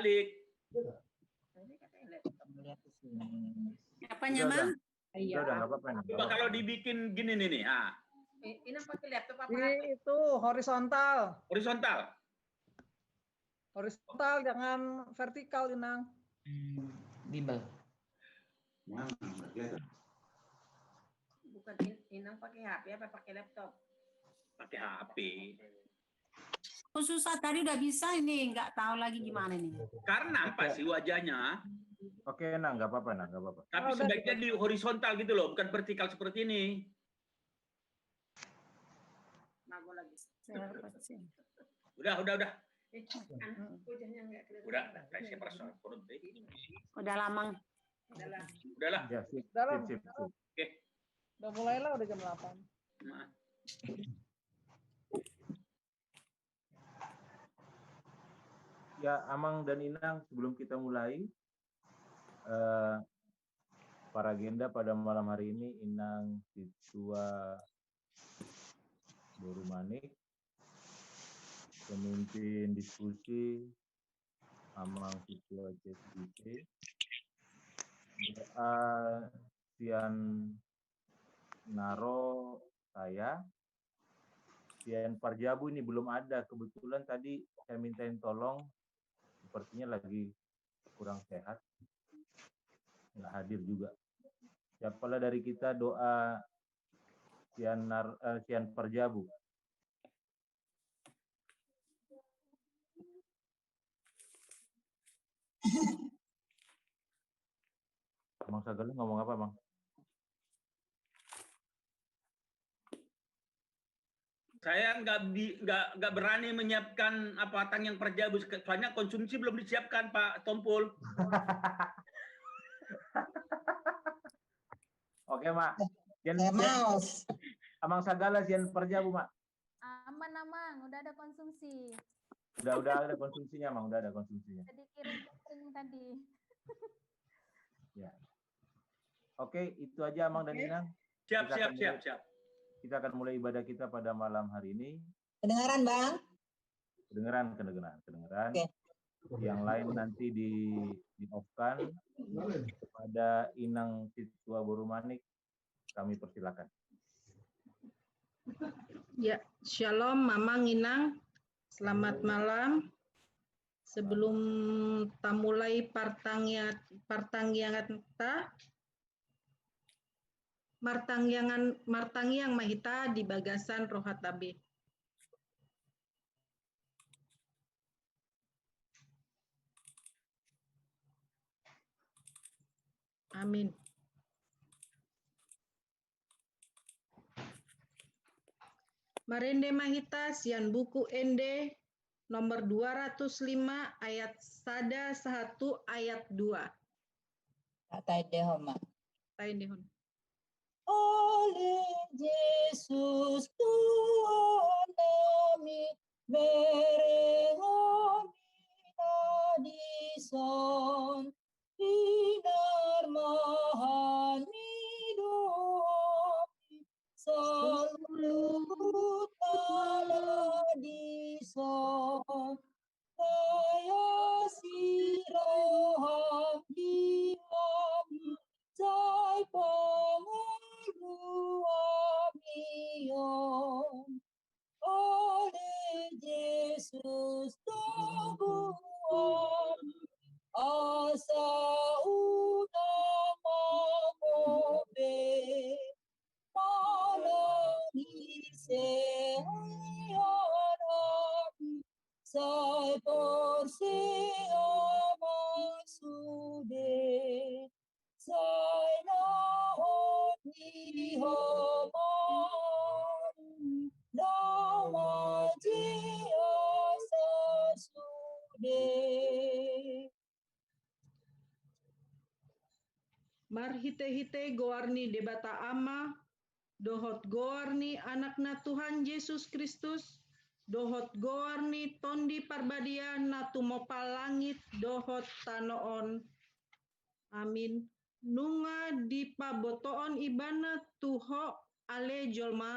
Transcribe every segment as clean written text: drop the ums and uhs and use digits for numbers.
balik. Apanya, Mang? Iya. Udah, nggak apa-apa. Coba kalau dibikin gini nih. Ah. Ini pakai laptop apa? Itu horizontal. Horizontal. Horizontal, jangan vertikal, Inang. Bimbel. Bukan Inang pakai HP apa pakai laptop? Pakai HP. Oh, susah tadi udah bisa ini, nggak tahu lagi gimana nih. Karena apa sih wajahnya? Oke, nggak apa-apa, nggak apa-apa. Tapi sebaiknya di horizontal gitu loh, bukan vertikal seperti ini. Nago lagi. Udah. Wajahnya nggak kelihatan. Udah, kasih perasaan. Udah lama. Udahlah. Ya, sip. Oke. Udah mulailah, udah jam 8. Nah. Ya, Amang dan Inang, sebelum kita mulai, para agenda pada malam hari ini, Inang Siswa Boru Manik, pemimpin diskusi, Amang Siswa CSBC, Sian Naro, saya, Sian Parjabu ini belum ada, kebetulan tadi saya mintain tolong, sepertinya lagi kurang sehat, nggak hadir juga. Siapalah dari kita doa Sian Parjabu. Mang Sagala ngomong apa, Mang? Saya nggak berani menyiapkan apa tang yang Parjabu, soalnya konsumsi belum disiapkan Pak Tompul. Oke, Mak. Amang Sagala Sian Parjabu, Mak. Aman, udah ada konsumsi. Udah ada konsumsinya, Mang. Udah ada konsumsinya. Jadi kirim tadi. Ya. Oke, itu aja Amang dan Inang. Siap. Kita akan mulai ibadah kita pada malam hari ini. Kedengaran, Bang? Kedengaran. Oke. Yang lain nanti di-off-kan. Kepada Inang Siswa Boru Manik, kami persilakan. Ya, Shalom Mamang Inang. Selamat malam. Sebelum kita mulai Martangyang Mahita di Bagasan Rohatabe. Amin. Marende Mahita Sian buku Ende nomor 205 ayat 1 ayat 2. Taidehoma. Taidehon. Oleh Yesus Tuhan kami berengomi adison dinar mahani domi seluruh tanah dison kaya siraham diami Sai penguamion oleh Yesus Tuhan asa unang mengobe malangi sehianami sai persiaman sude sai nahon dihomon dawa jiasa sude. Marhite-hite goarni debata ama, dohot goarni anakna Tuhan Yesus Kristus, dohot goarni tondi parbadia natu mopal langit, dohot tanoon. Amin. Nunga di pabotoon ibana tuho ale jolma,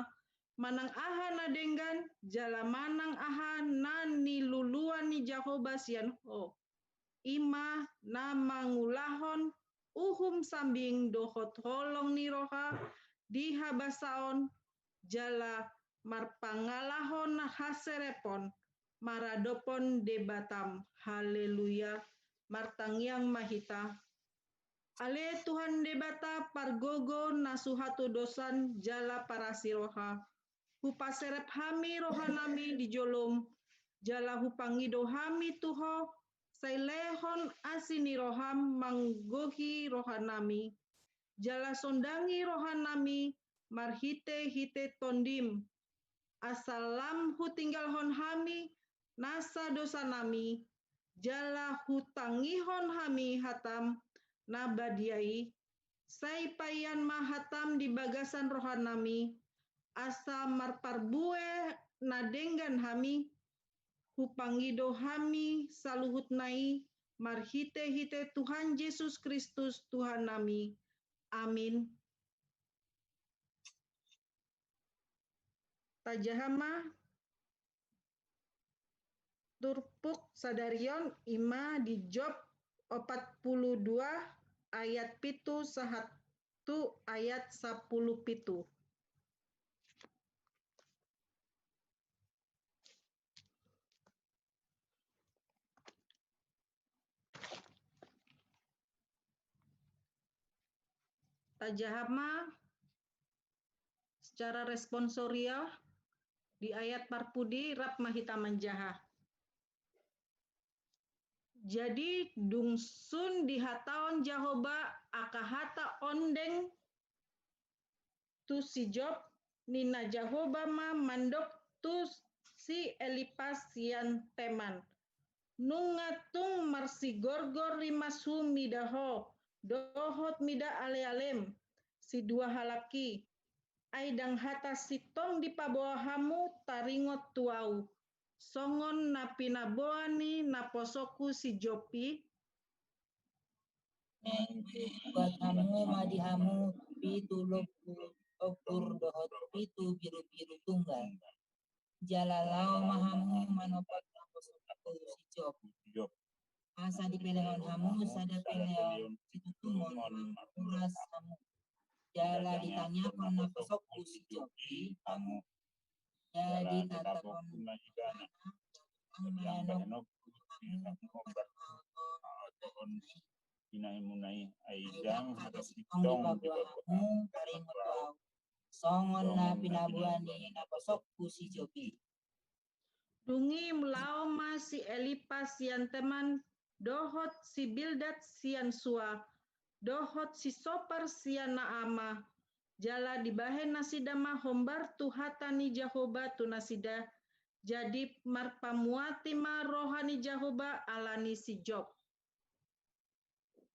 manang aha na denggan, jala manang aha na niluluan ni Jahoba sian ho. ima na mangulahon uhum sambing dohot holong ni roha di habasaon jala marpangalahon haserepon maradopon debatam. Haleluya. Martangyang mahita. Ale Tuhan debata pargogo nasuhatu dosan jala parasiroha. Hupaserep hami rohanami di jolom. Jala hupangido hami tuho. Sailehon asini roham manggohi rohanami. Jala sondangi rohanami marhite hite tondim. Asalam hutinggal hon hami nasa dosa nami. Jala hutangihon hami hatam nabadiai. Sai payan mahatam di bagasan rohanami. Asa marparbue nadenggan hami. Hupangido hami saluhut nai marhite-hite Tuhan Yesus Kristus Tuhan nami. Amin. Tajahama turpuk sadarion ima di Job 42 ayat pitu sahatu ayat 10 pitu. Tajahama secara responsorial di ayat parpudi rap mahita manjaha. Jadi dungsun di hataon Jahoba akahata ondeng tu si Job nina Jahoba ma mandok tu si Elipas sian teman. Nungatung marsigorgor rimasu midaho dohot mida ale-alem si dua halaki. Aidang hata sitong di paboahamu taringot tuau. Songon na pinaboani na posoku si Jopi. Buat hamu madihamu pitu lokur dohot pitu biru-biru tunggal. Jalalau mahamu manopot na posoku si Job. Asa di peleon hamu sada peleon situ tumon uras hamu. Jala ditanya karena posokku si Jopi kamu. Jadi tata pemana manok Munai aidang atas itong pabuamu taring matau. Songon na pinabuani na posokku si Jopi. Dungi melao ma si Elipas sian teman, dohot si Bildad sian sua, dohot si Sopar sian naama, jala dibahen nasida ma hombar tuhatani Jahoba tu nasida, jadi marpamuati ma rohani Jahoba alani si Job.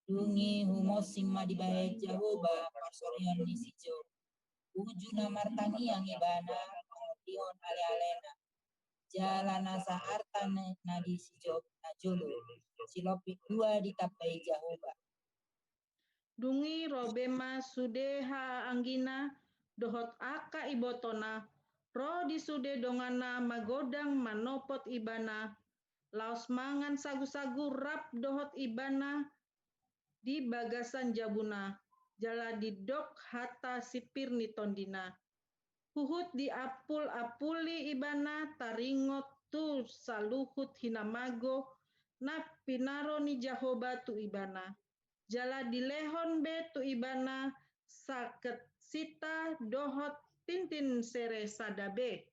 Dungi humosing ma dibahe Jahoba parsorion ni si Job. Ujuna martangi yang ibana pengotion ale-alena. Jala nasa artan nadi si Job na jolo. Silopik dua ditapai Jahoba. Dungi robema sudeha anggina dohot aka ibotona ro disude dongana magodang manopot ibana laos mangan sagu-sagu rap dohot ibana di bagasan jabuna jala di dok hata sipir ni tondina huhut di apul-apuli ibana taringot tu saluhut hinamago na pinaro ni Jahoba tu ibana jala dilehon be tu ibana saket sita dohot tintin sere sadabe.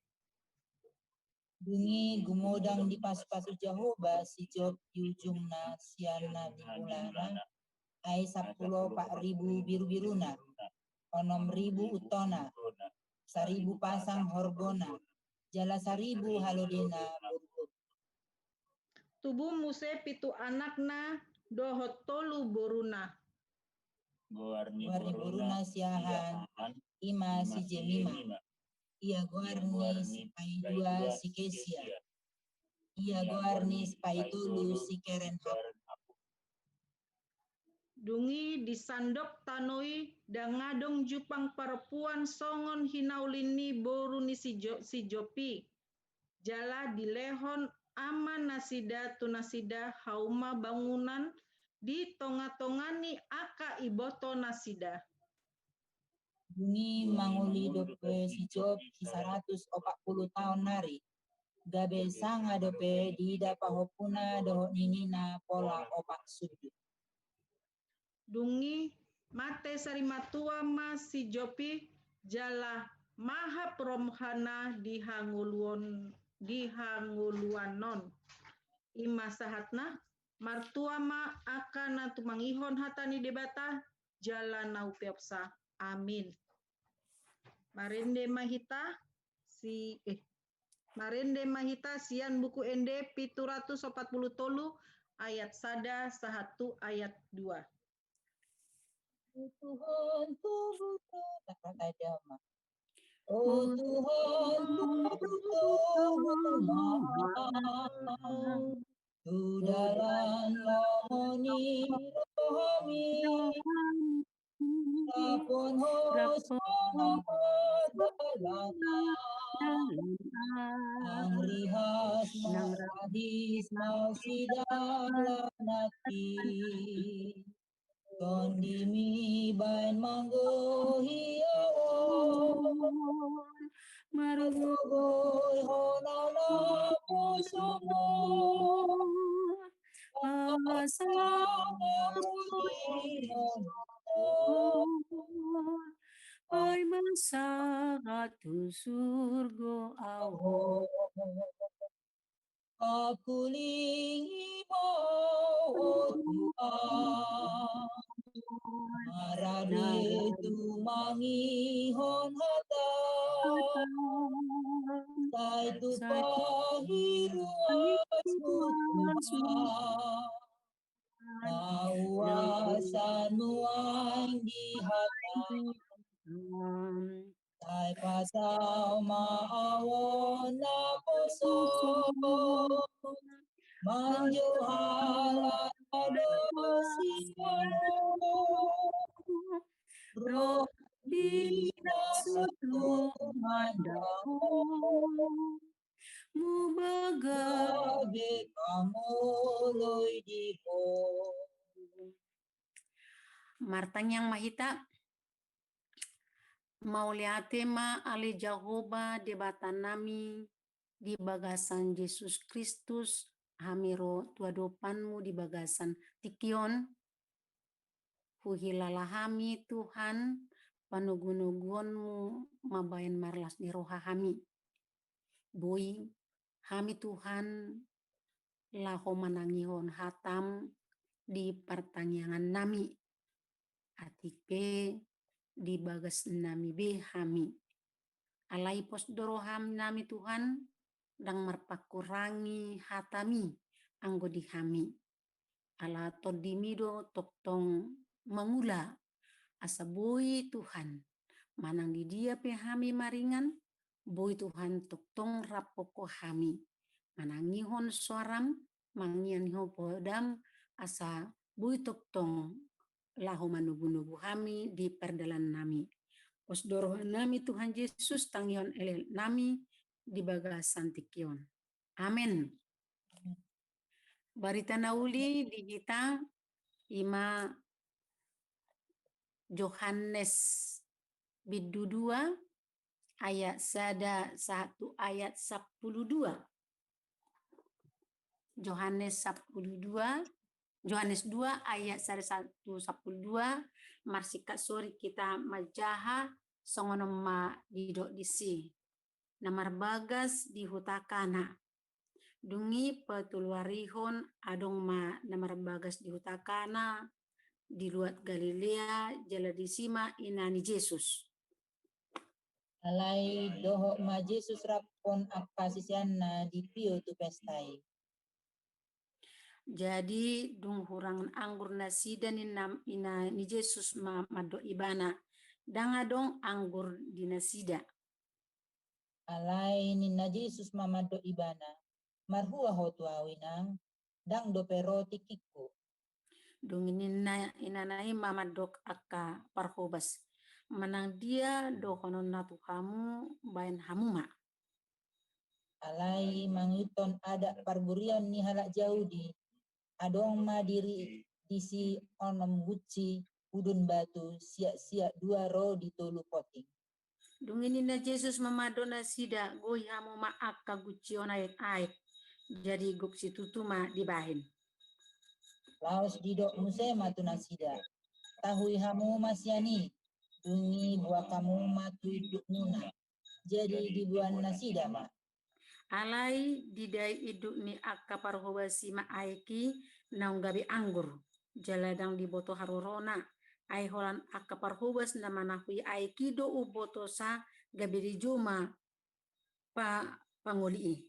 Dungi gumodang di pas-pasu Jahoba si Job ujungna siana di bulana ai 10 biru-biruna 6.000 utona 1.000 pasang horgona jala 1.000 halodena buruk. Tubuh muse pitu anakna dohot tolu boruna. Goarni boruna siahan ima si Jemima. Ia goarni sipai 2 si Kesia. Ia goarni sipai 3 si Kerenhap. Dungi disandok tanoi dangadong jupang perempuan songon hinaulini boruni si Jopi. Jala dilehon ama nasida tu nasida hauma bangunan di tonga-tongani aka iboto nasida. Dungi manguli dope si Job 140 tahun nari. Gabe sanga dope di dapa hopuna doho ninina pola opak sudut. Dungi mate sarimatua ma si Jopi jala maha promhana dihanguluanon. Ima sahatna martua ma akana tumangihon hatani debata jala naupiapsa. Amin. Marende mahita sian buku ende 740 ayat 1 sahatu ayat 2. Tuhan tubuhku tak ada mah. Oh Tuhan tubuhku maha. Tu dalam lamoni rohami. Rapon hosana dalana. Ang rihas mahis mausidalanati. Kondimi bain manggo hiawan marugoy honala pusomo asama ay masakat tu surgo awo. Aku lingi mau Tuhan marade tu mangihon hata sai tu pahiruas Tuhan nawasan muang di hata sai pasau maawon na puso manjuhalan adosiano roh di nasutu mandaho mubagabe kamuloy diho. Martang yang mahita mauliatema ali Jehovah debatan nami di bagasan Yesus Kristus hamiro tuadopanmu di bagasan tikion huhilalahami Tuhan panugunuguanmu mabayan marlas di roha hami bui hami Tuhan laho manangihon hatam di pertanyaan nami atike di bagas nami be hami alai pos doroham nami Tuhan dang marpakurangi hatami anggo di hami ala todimido toktong mangula asa boi Tuhan manang di dia pe hami maringan boi Tuhan toktong rapoko hami manangihon suaram mangian ho podam asa boi toktong lahu manubu-nubu hami di perdalan nami. Pos dorohan nami Tuhan Yesus tangion elel nami di bagasan tikion. Amin. Barita nauli di kita ima Yohanes bidu 2 ayat 1 ayat 12. Yohanes 2 ayat 1-12 marsika sori kita majaha songono ma didok disi namar bagas di hutakana dungi petuluarihon adong ma namar bagas di hutakana di luat Galilea jala disima inani Yesus alai doho ma Yesus rapon apa sisiana di pio tu pestai. Jadi dung hurangan anggur nasida ni Yesus mado ibana danga dong anggur di nasida. Alai ni na Yesus mamado ibana marhua hotu awinang dang do peroti kiko. Dung inanai mamadok aka parhobas manang dia do konon natu kamu bayan hamuma. Alai mangiton ada parburian ni halak Yahudi. Adong madiri disi onom guci udun batu siak-siak 2 ro di tolu poting. Dungini na Jesus mamadona sida goy hamo maaka gucion ayat-ayat. Jadi guksi tutuma dibahin. Laos didok musema tunasida. Tahui hamu masyani. Dungi buah kamu matu hidup nuna. Jadi dibuan nasida ma. Alai didai iduk ni akka parhobasi ma aiki naung gabi anggur. Jaladang di boto harurona. Ai holan akka parhobas na manahui aiki do u boto sa gabi di juma panguli.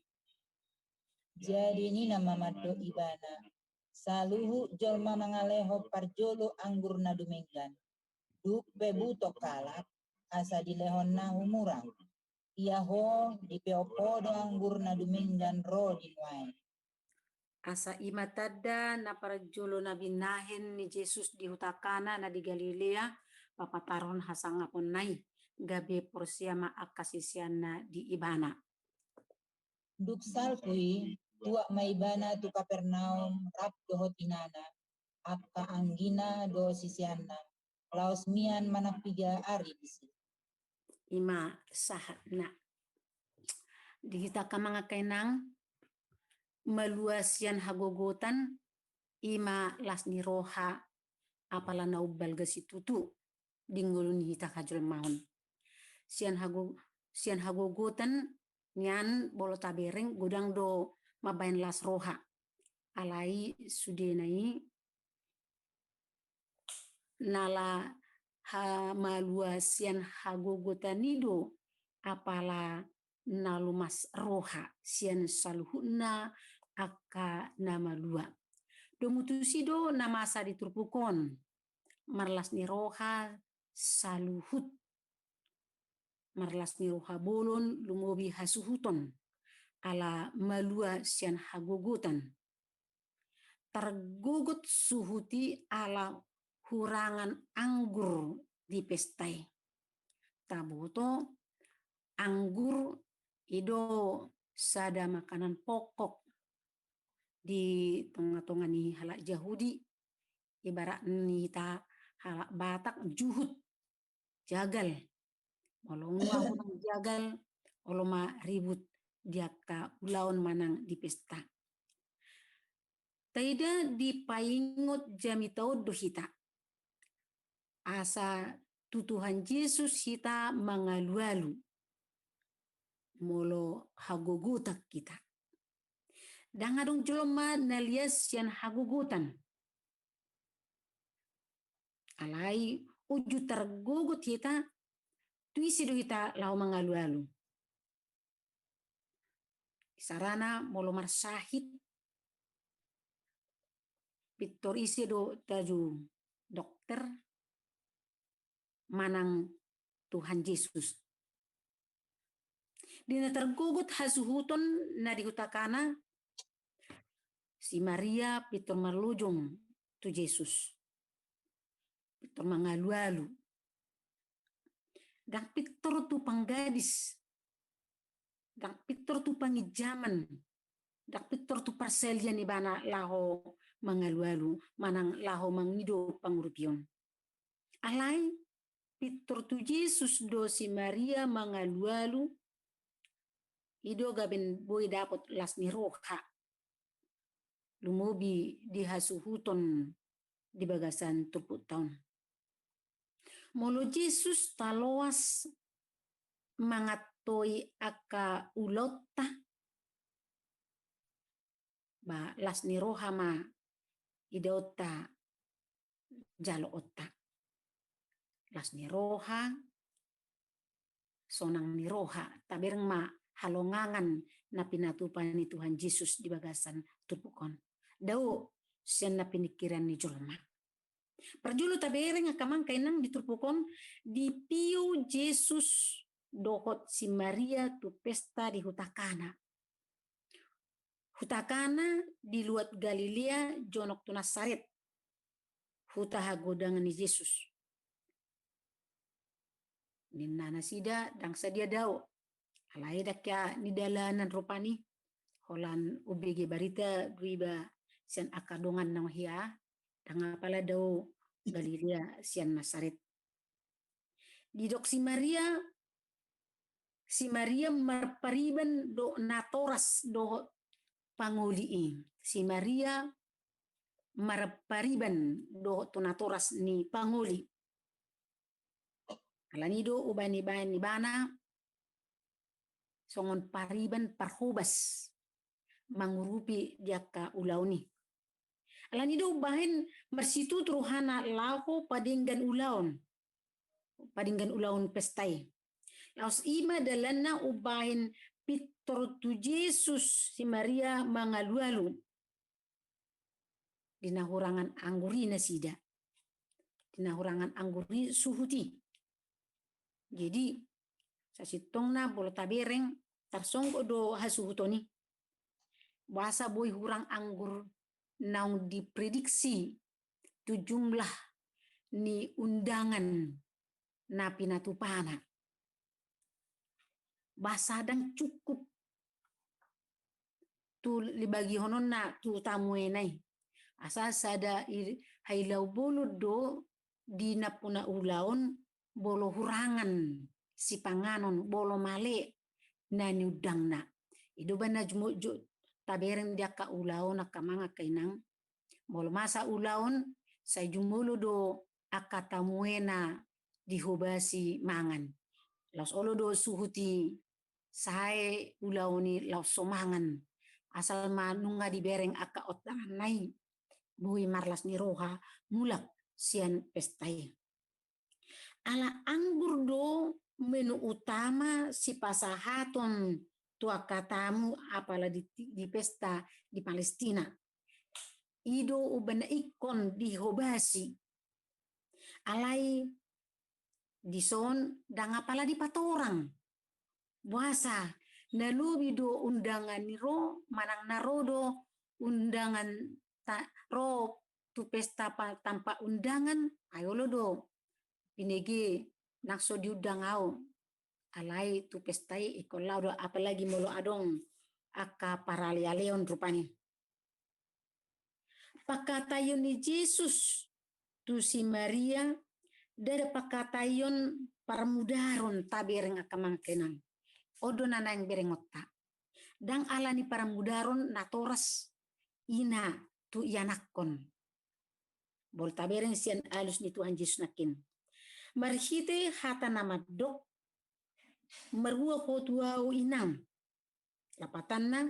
Jadi ini nama mado ibana. Saluhu jolma mangaleho parjolo anggur na dumenggan. Duk bebuto kalak asa dilehon na humurang. Ia ho di peopo do anggur na dumenggan ro dinuai. Asa imatada na parjolo na binahin ni Jesus di hutakana na di Galilea papataron hasangapon nai gabi porsiama akasisian na di ibana. Duk salpui tuak maibana tu Kapernaum rap dohot inana. Akka anggina do sisiana. Laos mian manapiga ari disi. Ima sahat na. Di kita kamanga kainang maluasian hagogotan ima lasni roha apala na ubal gasitutu dinggulun hita kajul mahon. Sian hagogotan nyan bolo tabereng godang do mabain las roha. Alai sudenai nala maluasian hagogotan nido apala nalumas roha sian saluhuna akka nama lua. Domutusido nama asa diturpukon. Marlas ni roha saluhut. Marlas ni roha bolon lumobi hasuhuton. Ala malua sian hagogotan. Tergugut suhuti ala hurangan anggur di pestai. Taboto anggur ido sada makanan pokok di tengah-tengah ni halak Yahudi ibarat ni ta halak Batak juhud jagal olongwa hurang jagal oloma ribut diaka ulaon manang di pesta taida di paingot jamitaud do hita asa tutuhan Yesus hita mangalu-alu molo hagogotak kita. Dan adong jelema nalias sian hagogotan. Alai uju tergogot kita tuisi do kita lau mangalu-alu. Sarana molo marsahid Victor isi do taju dokter manang Tuhan Yesus. Dina tergugut hasuhuton na dihutakana si Maria Peter marlujung tu Yesus. Peter mangalu-alu. Dan Peter tu panggadis. Dan Peter tu pangijaman. Dan Peter tu parselian ibana laho mangalu-alu. Manang laho mangido pangurupion. Alai Peter tu Yesus do si Maria mangalu-alu. Ido gaben boy dapat las ni roha. Lumobi di hasuhuton di bagasan tuput tahun. Molo Yesus taloas mangatoi aka ulota. Ba las ni roha ma idota jalo otta. Las ni roha sonang ni roha tabereng ma halongangan na pinatupan ni Tuhan Yesus di bagasan tupukon. Dau sian na pinikiran ni jolma. Perjulu tabereng akamang kainang di tupukon di piu Yesus dohot si Maria tu pesta di hutakana. Hutakana di luat Galilea jonok tu Nasaret. Hutaha godangan ni Yesus. Ninana sida dang sadia dau. Alai dakya ni dalanan rupani holan ubege barita riba sian akadongan nang hia danga pala dau Galilea sian Nasaret. Didok si Maria marpariban do natoras do panguli. Si Maria marpariban do tonatoras ni panguli. Alanido ubani bana songon pariban parhubas mangurupi diaka ulauni. Alanido ubahin marsitu truhana laho padinggan ulaun pestai. Laos ima dalana ubahin pitor tu Yesus si Maria mangalu-alu. Dinahurangan anggurina sida. Dinahurangan angguri suhuti. Jadi sasitongna bolo tabereng tarsongko do hasuhutoni. Bahasa boy hurang anggur naung diprediksi tu jumlah ni undangan na pinatupana. Bahasa dang cukup tu libagi honon na tu tamuenai. Asa sada hailau bolo do di napuna ulaon bolo hurangan si panganon bolo male na niudang na. Ido ba na jumujo tabereng dia ka ulaon akamanga kainang bolo masa ulaon sa jumulo do akatamuena dihobasi mangan. Laos olo do suhuti sae ulaoni laos somangan. Asal manunga di bereng aka otanai bui marlas ni roha mulak sian pestai. Ala anggur do menu utama si pasahaton tua katamu apala di pesta di Palestina. Ido ubana ikon di hobasi. Alai di son dan apala di patorang. Buasa nalubi do undangan ni ro manang narodo undangan ro tu pesta tanpa undangan ayolo do pinege nakso diudang au alai tu pestai ikolau do apalagi molo adong aka paralialeon rupani. Pakatayon ni Yesus tu si Maria dari pakatayon paramudaron tabereng akamangkenang odo nanang berengotta dang alani paramudaron natoras ina tu ianakkon bol tabereng sian alus ni Tuhan Yesus nakin marhite hata nama dok marua hotuau inang lapatanna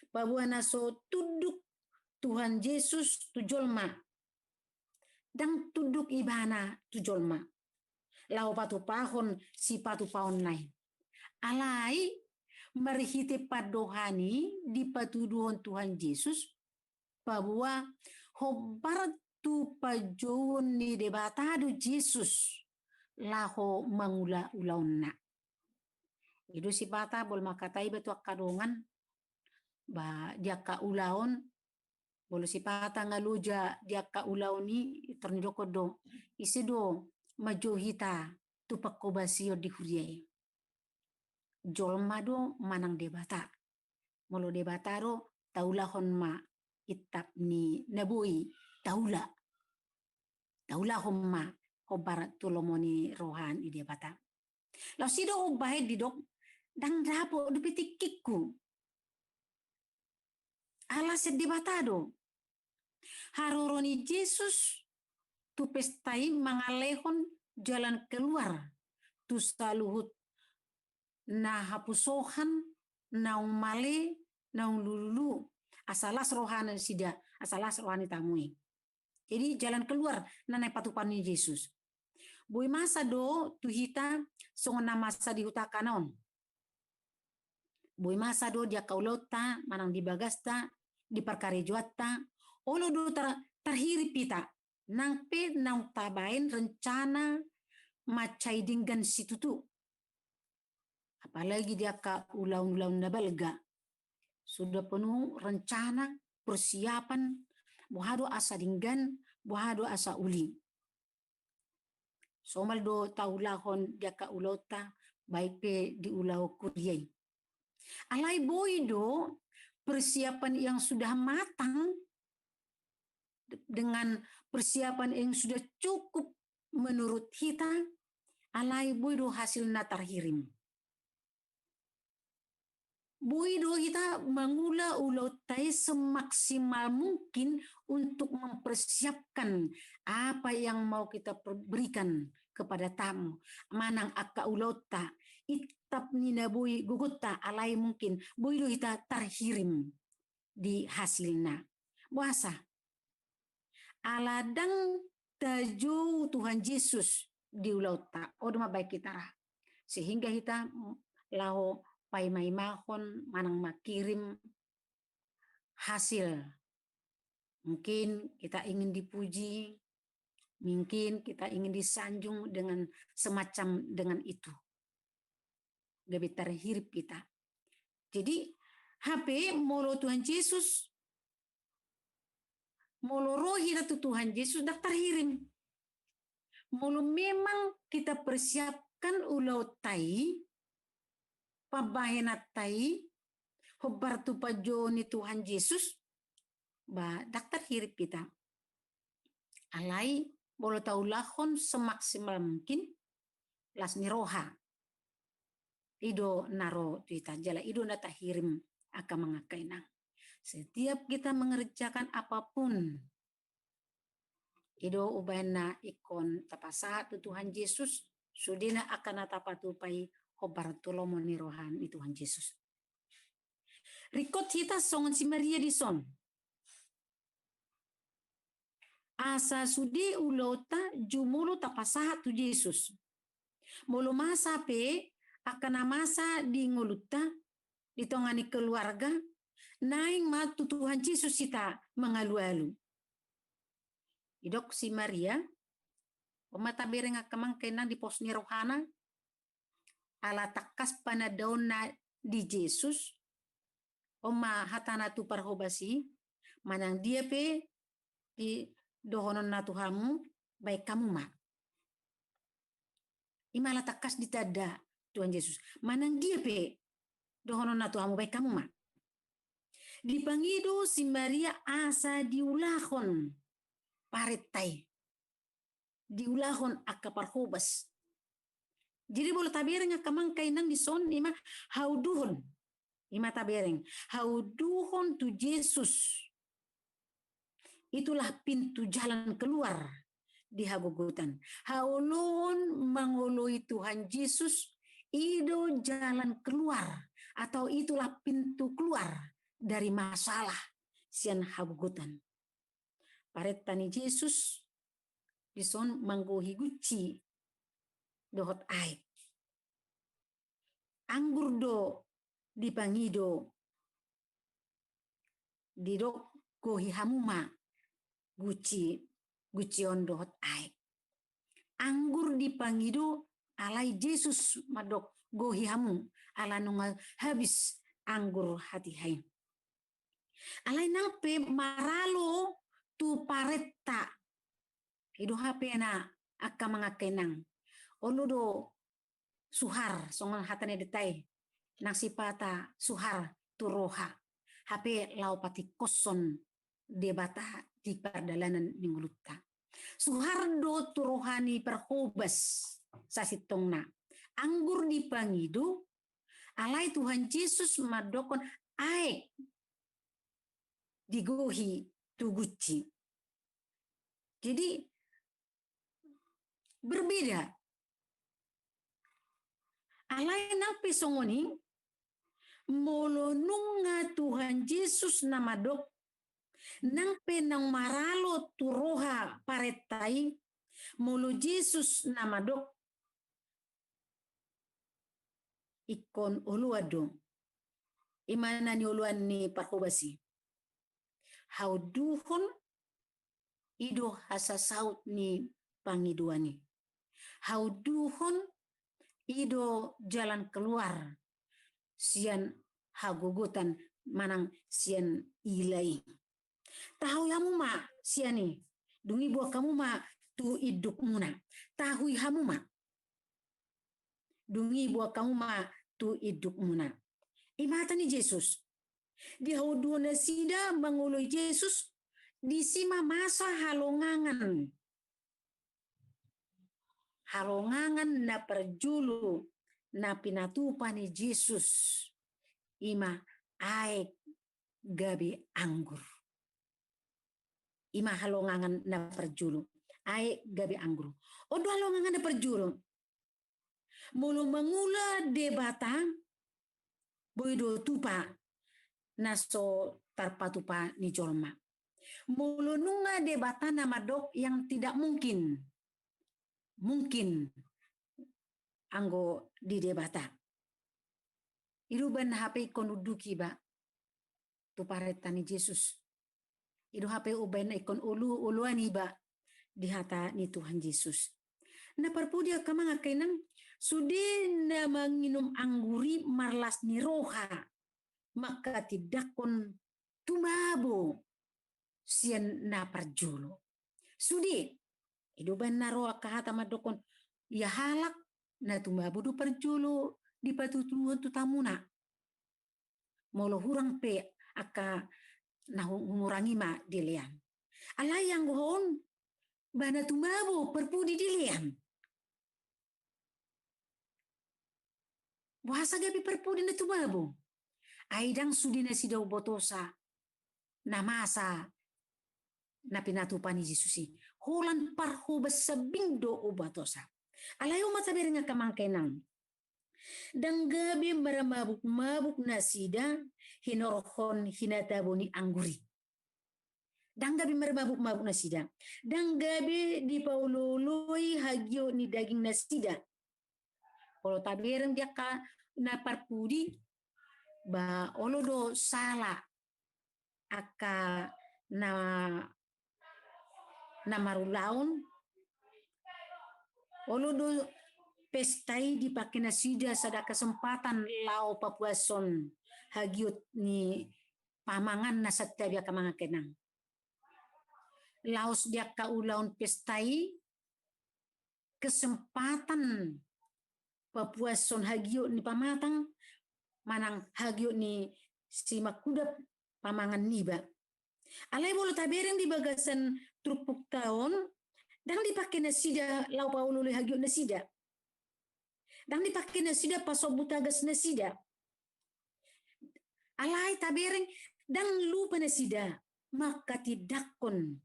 pabuana so tuduk Tuhan Yesus tu jolma dang tuduk ibana tu jolma lau patu pahon si patu pahon nai alai marhite padohani di patuduhon Tuhan Yesus pabua hobar tu pajouan ni debatado Jesus laho mangula ulauna. Ido si bata bol makatai batu akadongan ba dia ka ulaon bolo si bata ngaluja dia ka ulaoni ternidoko do isido majohita tu pakobasio di huriai. Jolma do manang debata. Molo debata do taulahon ma itap ni nabui taula homma hobar tulomoni rohan ide bata law sido ubahe didok dang rapo dupitikikku ala sedih batado haroroni Yesus tu pestai mangalehon jalan keluar tu saluhut na hapusohan naung male naung lulu asalas rohanan sida asalas rohani tamui. Jadi jalan keluar nanai patupani Yesus. Bui masa do tuhita songona masa dihuta kanon. Bui masa do dia kaulota manang dibagasta di perkarejuata olo do terhirip pita nang pe nang tabain rencana macai dinggan situtu. Apalagi dia ka ulaun-ulaun nabalga. Sudah penuh rencana persiapan buhado asa dinggan buhado asa uli somal do taulahon dia ka ulota baik pe di ulau kuriai Alai boido persiapan yang sudah matang dengan persiapan yang sudah cukup menurut kita, alai boido hasil natarhirim. Boido kita mengula ulotai semaksimal mungkin untuk mempersiapkan apa yang mau kita berikan kepada tamu. Manang akka ulota, itap nina bui gugutta alai mungkin. Boido kita tarhirim di hasilnya. Bahasa. Aladang tajo Tuhan Yesus di ulota. Odma baik kita. Sehingga kita lau pai mai mahon manang makirim hasil. Mungkin kita ingin dipuji, mungkin kita ingin disanjung dengan semacam dengan itu. Gabe terhirip kita. Jadi HP molo Tuhan Yesus, molo rohi datu Tuhan Yesus dah terhirim. Molo memang kita persiapkan ulau tai, pabahenatai hobar tu pajoni Tuhan Yesus ba daktar hirip kita alai bolo taulahon semaksimal mungkin las niroha ido naro tuita jala ido nata hirim akan mengakainang. Setiap kita mengerjakan apapun ido ubana ikon tapasa tu Tuhan Yesus sudina akan natapatupai hobar tolomo ni rohan ni Tuhan Yesus. Rikot kita songon si Maria di son. Asa sudi ulota jumulu tapasa tu Yesus. Mulu masa pe akan masa di nguluta di tongani keluarga naing matu Tuhan Yesus kita mengalu-alu. Idok si Maria pemata bereng akamang kenang di pos ni rohana ala takas panadauna di Yesus oma hatana tu parhobasi manang dia pe di dohonon na Tuhamu baik kamu ma imala takas ditada Tuhan Yesus manang dia pe dohonon na Tuhamu baik kamu ma dipangido si Maria asa diulahon paretai diulahon akka parhobas. Jadi boleh tabereng akamang kainang di son ima hauduhon ima tabereng hauduhon tu Yesus itulah pintu jalan keluar di hagugutan haulun mengului Tuhan Yesus itu jalan keluar atau itulah pintu keluar dari masalah sian hagugutan paretani Yesus di son manggohi guci dohot ai anggur do dipangido didok gohi hamuma guci on dohot ai anggur dipangido alai Yesus madok gohi hamu ala nungal habis anggur hati hai alai nape maralo tu paretta hidu hape na akka mangakenang oludo suhar songon hatane detai nasipata suhar turoha HP lau pati koson debata di perdalanan ninggulutta suhardo turohani perhobas sasitongna anggur dipangido alai Tuhan Yesus madokon aek digohi tuguci jadi berbeda alai nape songoni molonunga Tuhan Yesus namadok nang penang maralo turoha paretai molo Yesus namadok ikon oluado imana ni oluan ni parhobasi hauduhon ido hasa saut ni pangiduani hauduhon ido jalan keluar sian hagugutan manang sian ilai tahu yamu ma siani dungi buah kamu ma tu iduk muna tahu hamu ma dungi buah kamu ma tu iduk muna Imata ni Yesus. Di hauduna sida mangului Yesus di sima masa halongangan. Halongangan na perjulu na pinatupa ni Yesus. Ima aek gabi anggur. Ima halongangan na perjulu. Aek gabi anggur. Odo halongangan na perjulu. Mulu mangula debata boido tupa naso tarpatupa ni jolma. Mulu nunga debata nama dok yang tidak mungkin. Mungkin anggo di debata. Idu ban HP ikon uduki ba. Tu paretani Yesus. Idu HP uban ikon uluani ba. Di hata ni Tuhan Yesus. Na parpudia kamanga kainang sudi na manginum angguri marlas ni roha. Maka tidakon tumabo sian na parjolo. Sudi. Idu ban na roha kahata madokon. Ya halak na tumabo do parjolo di patutuan tutamuna. Molo hurang pe aka na ngurangi ma dilean. Alayang gohon bana tumabo perpudi dilean. Bahasa gabi perpudi na tumabo. Aidang sudi na sidaw botosa na masa na pinatupani Jesusi. Holan parho basabindo o batosa. Alayo matabiri nga kamangkenang. Dan gabi maramabuk-mabuk na sida hinorohon hinatabo ni angguri. Dan gabi maramabuk-mabuk na sida. Dan gabi di paululuy hagyo ni daging na sida. Kalau tabirin dia ka na parpudi ba olodo sala aka na marulaon olodo pestai dipakai nasida sada kesempatan lau papuason hagiut ni pamangan na satya ka mga kenang. Laos dia ka ulaon pestai kesempatan papuason hagiut ni pamatang manang hagiut ni si makudap pamangan niba. Alay bolo tabereng di bagasan trupuk tahun dan dipakai nasida lau paululu hagiut nasida. Dan dipakai nasida pasobutagas nasida. Alay tabereng dan lupa nasida maka tidakon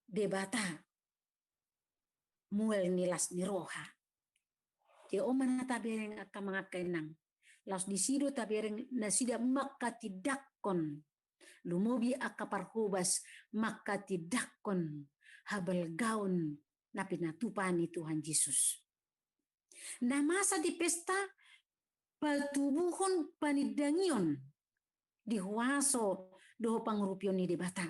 debata mual nilas ni roha. Jadi oman tabereng akan mengakainang. Laos disido tabereng nasida maka tidakon lumubi akaparhubas maka tidakon habal gaun na pinatupani Tuhan Yesus. Na masa di pesta patubuhon panidangion di huaso doho pangurupion ni debata.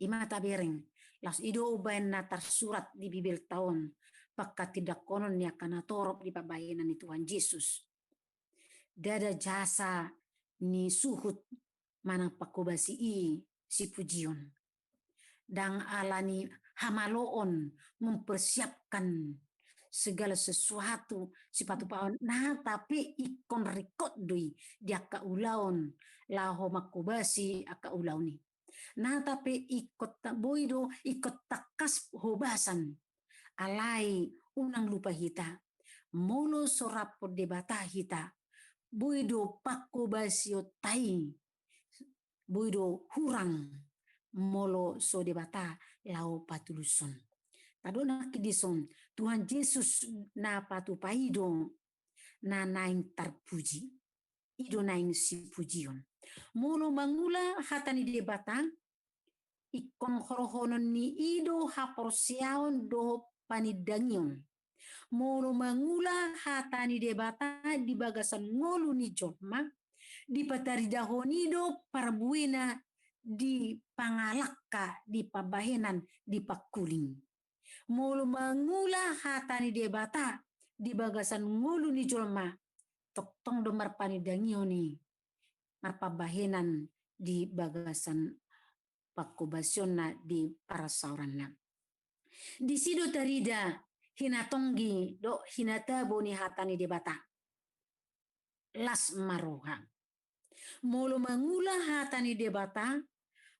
Ima tabereng las ido ubayan na tersurat di Bibel tahun paka tidak konon ni akan torop di pabayanan ni Tuhan Yesus. Dada jasa ni suhut manang pakubasi si pujion. Dan alani hamaloon mempersiapkan segala sesuatu sipatu paon. Nah tapi ikon rekod dui dia ka ulaon laho makubasi aka ulauni. Nah tapi ikot tak boido ikot takas hobasan alai unang lupa hita molo sorapo debata hita boido pakubasio tai boido hurang molo so debata lau patuluson. Tadona kidison Tuhan Yesus na patupaido na naing tarpuji. Ido naing si pujion. Molo mangula hatani debata ikon horohonon ni ido haporsiaon do panidangion. Molo mangula hatani debata di bagasan ngolu ni jokma di pataridahonido parbuina di pangalakka di pabahenan di pakuling. Mulu mangula hatani debata di bagasan ngulu ni jolma toktong do marpanidangioni marpabahenan di bagasan pakubasionna di parasauranna. Di sido tarida hinatonggi do hinatabo ni hatani debata. las maroha. Molo mangula hatani debata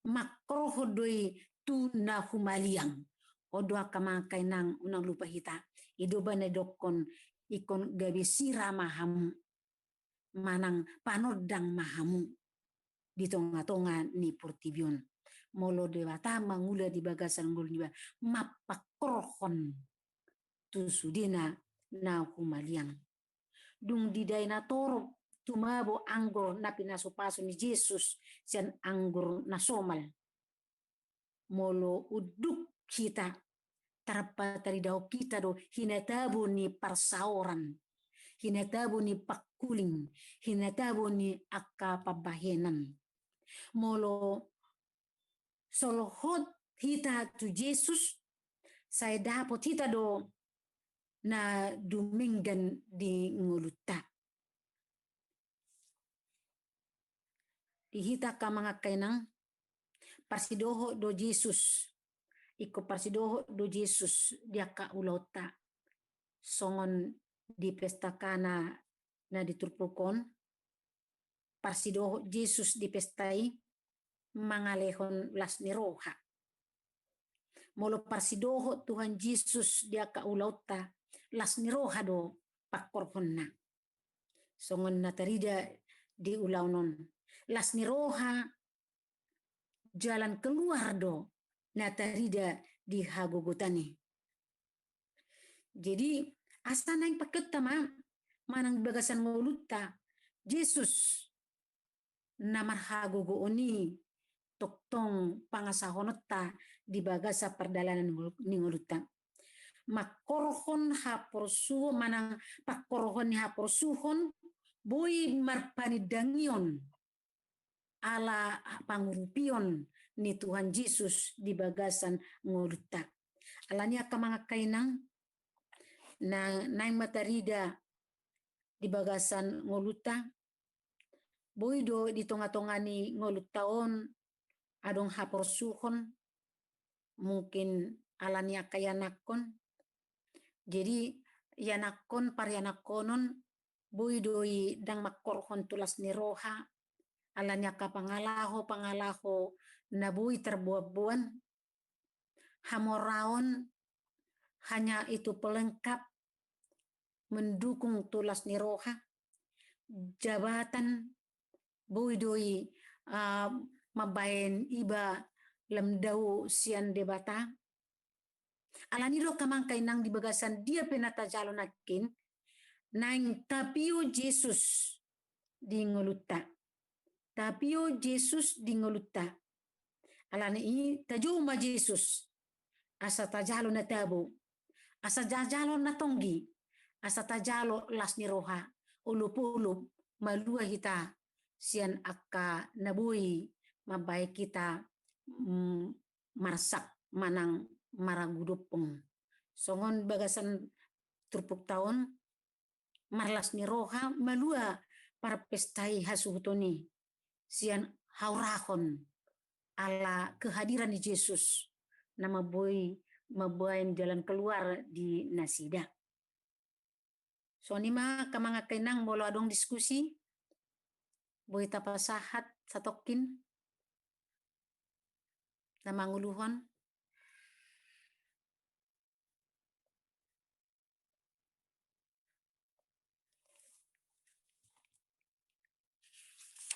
makroho doi tu na humaliang. Odo akamakai nang unang lupa hita. Ido bane dokon ikon gabisira mahamu. Manang panodang mahamu. Di tonga-tonga ni Portibion. Molo debata mangula di bagasan ngul juga mapakrohon tu sudina na humaliang. Dung di daina toro tumabo anggur na pinasopaso ni Jesus sian anggur na somal. Molo uduk kita tarapatari daw kita do hinatabo ni parsaoran, hinatabo ni pakuling, hinatabo ni akapabahenan. Molo solohot hita tu Jesus saya dapat hita do na duminggan di nguluta. Dihita ka mga kainang parsidoho do Jesus. Iko parsidoho do Jesus dia ka ulauta. Songon di pesta kana na diturpukon. Parsidoho Jesus di pestai mangalehon las niroha. Molo parsidoho Tuhan Yesus dia ka ulauta las niroha do pakorhon na. Songon natarida di ulaunon. Las niroha jalan keluar do natarida di hagogotani. Jadi asa naing paketta manang bagasan nguluta Jesus namar hagogo oni toktong pangasahonota di bagasa perdalanan ninguluta. Makorhon haporsu manang pakorhon haporsuhon boy marpanidangion ala pangurupion ni Tuhan Yesus di bagasan nguluta. Alanya ka mga kainang na naing matarida di bagasan nguluta boy do di tonga-tonga ni ngulutaon adong haporsuhon mungkin alanya kayanakon. Jadi yanakon paryanakonon boy doi dang makorhon tulas ni roha alanya ka pangalaho na boy terbuat-buan hamoraon hanya itu pelengkap mendukung tulas ni roha jabatan boy doi mabayan iba lemdau sian debata alaniro kamangkay nang di bagasan dia penata jalonakin nang tapio Jesus di nguluta. Tapio Jesus di nguluta. Alani i tajuma Jesus. Asa tajalo na tabo. Asa jajalo na tonggi. Asa tajalo las ni roha. Ulup-ulup malua hita sian akka nabui mabay kita marsak manang maragudupong. Songon bagasan turpuk tahun marlas ni roha malua para pestai hasutoni sian haurahon ala kehadiran di Yesus nama boy mabuain jalan keluar di nasida. So ni ma kamanga kainang bolo adong diskusi boy tapasahat satokin na manguluhon.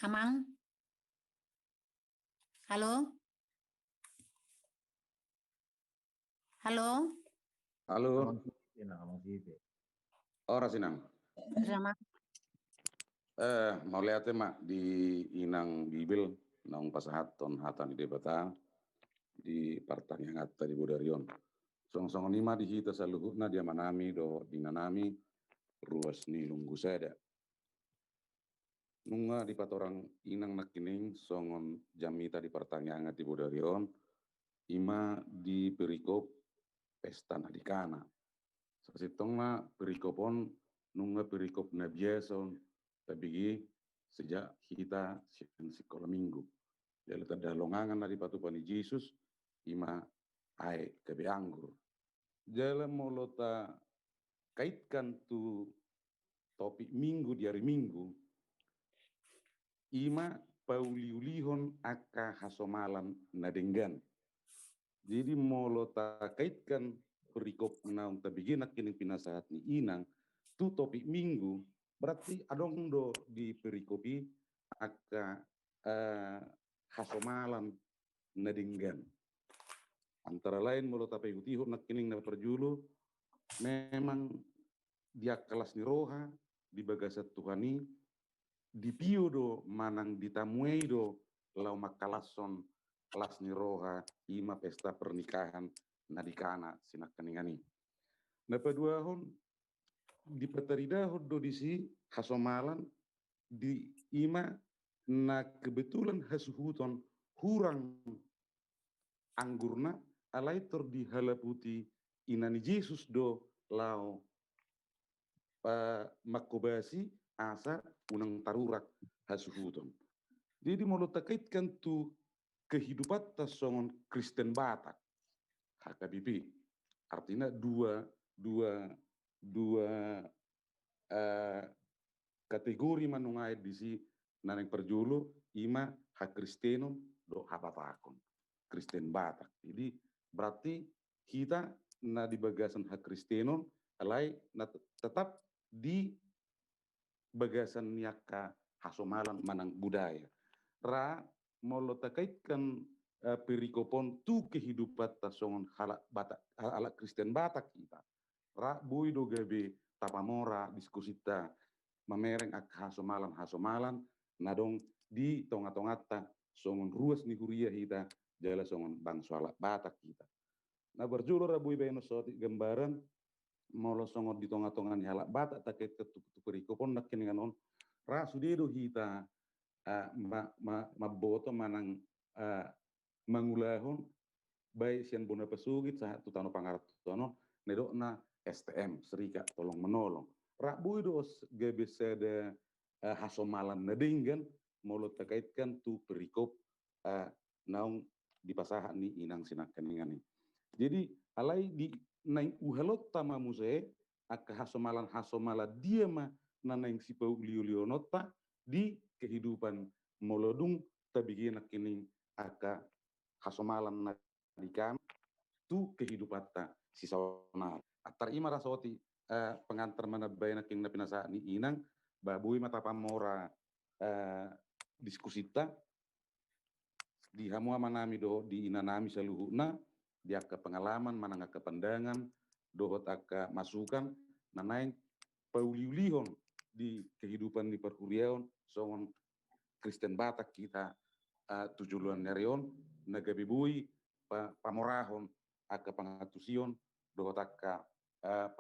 Amang? Halo? Halo? Halo. Ora sinang. Sama. Mau lihat mak di inang bibil nang pasahat ton hatan di debata di partang yang atta di Bodarion. Song-song nima di hita saluhutna dia manami do dinanami ruas ni lunggu seda. Nunga di patorang inang nakining songon jamita di pertanyaan di Bodarion ima di perikop pesta nadikana. Sasitongna perikopon nunga perikop na biason tapi sejak kita sekolah minggu. Jadi tada longangan dari patupani Yesus ima ai kebe anggur. Jalan molota kaitkan tu topik minggu di hari minggu ima pauliulihon aka hasomalan nadenggan. Jadi molo ta kaitkan perikop naung tabigina kini pinasahat ni inang tu topik minggu berarti adong do di perikopi aka hasomalan nadenggan. Antara lain molo ta pehutiho nak kini na perjulu memang dia kelas ni roha di bagasat Tuhani di pio do manang ditamuei do lau makalason kelas ni roha ima pesta pernikahan nadikana sinak keningani. Napa dua hon di petarida do disi hasomalan di ima na kebetulan hasuhuton hurang anggurna alaitor di halaputi inani Yesus do lau makobasi asa unang tarurak hasuhuton. Jadi mau terkaitkan tu kehidupan tasongon Kristen Batak HKBP artinya dua kategori manungai disi naneng perjulu ima hak Kristenum do habatakon Kristen Batak. Jadi berarti kita na di bagasan hak Kristenum alai na tetap di bagasan niaka hasomalan manang budaya. Ra mau terkaitkan perikopon tu kehidupan tasongon halak Batak halak Kristen Batak kita. Ra bui do gabe tapamora diskusita mamereng ak hasomalan nadong di tonga-tongata songon ruas ni huria hita jala songon bangsa halak Batak kita. Nah berjulu ra bui beno soti gambaran molo songon di tonga-tonga ni halak Batak takait ke tu perikopon nak keninganon ra sudedo hita maboto manang mangulahon baik sian bona pesugit saat tu tano pangarap tono nedokna STM Serika tolong menolong rak buidos gebeseda hasomalan nadinggan molo terkaitkan tu perikop naung di pasahan ni inang sinak keningani. Jadi alai di naing uhalot tama muse aka hasomalan dia ma nanaing sipau liolionota di kehidupan molodung tabigina kini aka hasomalan nadikan tu kehidupan ta sisona atar ima rasoti pengantar mana bayana king na pinasa ni inang babui mata pamora diskusita di hamua manami do di inanami saluhuna dia ke pengalaman mananga ke pandangan dohot aka masukan nanaing pauliulihon di kehidupan di perhuriaon songon Kristen Batak kita tujuluan nerion nagabibui pamorahon aka pangatusion dohot aka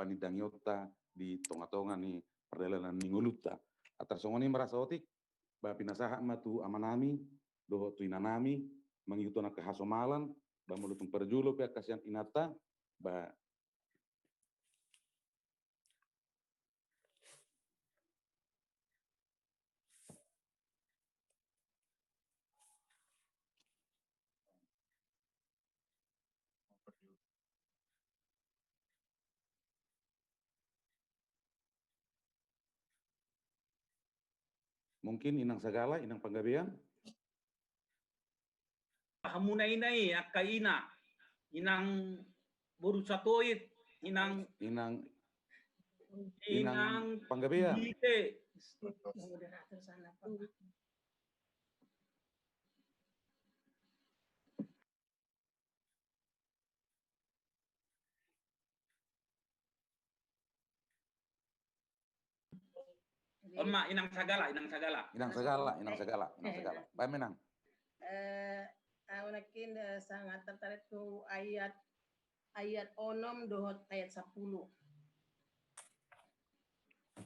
panidangiota di tonga-tonga ni perjalanan ninguluta atar songoni merasa otik ba pinasaha matu amanami dohot tu inanami mangituna ke hasomalan ba mulutung perjulo pe kasian inata ba mungkin inang sagala inang panggabean hamunai-nai akaina inang borusatoit inang panggabean dite Moderator sana Pak. inang sagala. Baik menang. Aku nakin sangat tertarik tu ayat onom dohot ayat 10.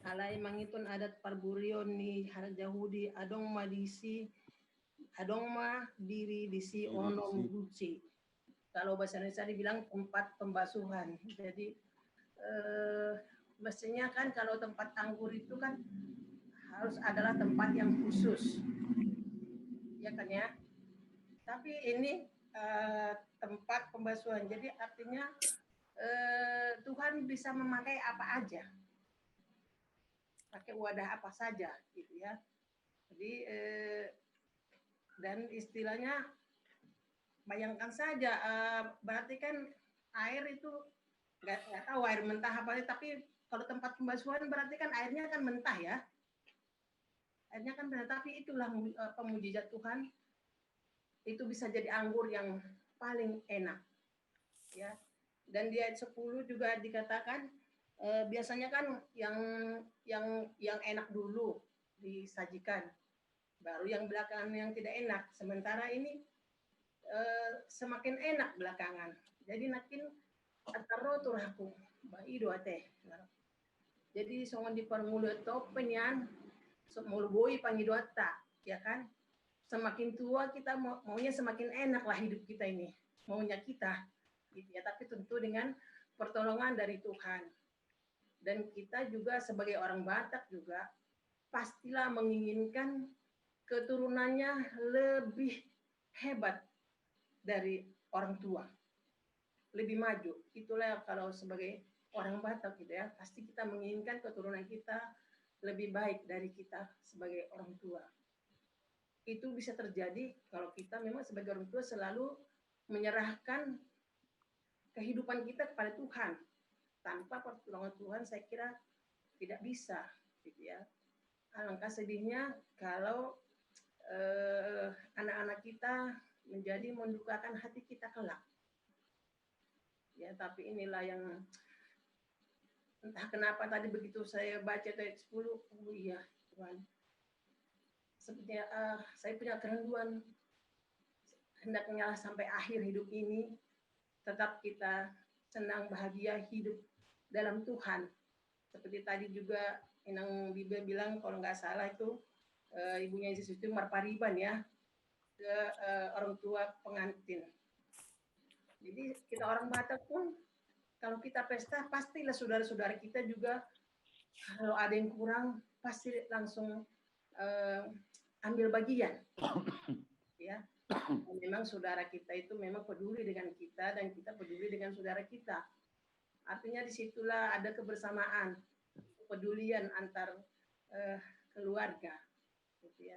Alai mangitun adat parburion ni har Yahudi adong ma diri disi onom guci. Kalau bahasa Indonesia dibilang tempat pembasuhan. Jadi mestinya kan kalau tempat anggur itu kan harus adalah tempat yang khusus, ya kan ya. Tapi ini tempat pembasuhan, jadi artinya Tuhan bisa memakai apa aja, pakai wadah apa saja, gitu ya. Jadi dan istilahnya bayangkan saja, berarti kan air itu nggak tahu air mentah apa, tapi kalau tempat pembasuhan berarti kan airnya kan mentah ya. Airnya kan mentah, tapi itulah mujizat Tuhan. Itu bisa jadi anggur yang paling enak. Ya. Dan di ayat 10 juga dikatakan biasanya kan yang enak dulu disajikan, baru yang belakangan yang tidak enak. Sementara ini semakin enak belakangan. Jadi nakin ataro turaku bai do teh. Jadi songon di permulu topen yan mulu boi pangidota, ya kan? Semakin tua kita maunya semakin enak lah hidup kita ini, maunya kita, gitu ya. Tapi tentu dengan pertolongan dari Tuhan. Dan kita juga sebagai orang Batak juga pastilah menginginkan keturunannya lebih hebat dari orang tua, lebih maju. Itulah kalau sebagai orang Batak gitu ya, pasti kita menginginkan keturunan kita lebih baik dari kita sebagai orang tua. Itu bisa terjadi kalau kita memang sebagai orang tua selalu menyerahkan kehidupan kita kepada Tuhan. Tanpa pertolongan Tuhan saya kira tidak bisa, gitu ya. Alangkah sedihnya kalau anak-anak kita menjadi mendukakan hati kita kelak. Ya, tapi inilah yang entah kenapa tadi begitu saya baca ayat 10, oh iya Tuhan. Sepertinya saya punya kerinduan hendaknya sampai akhir hidup ini tetap kita senang bahagia hidup dalam Tuhan. Seperti tadi juga Inang Bibe bilang kalau nggak salah itu ibunya Yesus itu marpariban ya ke orang tua pengantin. Jadi kita orang Batak pun kalau kita pesta pastilah saudara-saudara kita juga kalau ada yang kurang pasti langsung ambil bagian. Ya. Memang saudara kita itu memang peduli dengan kita dan kita peduli dengan saudara kita. Artinya disitulah ada kebersamaan, kepedulian antar keluarga, gitu ya.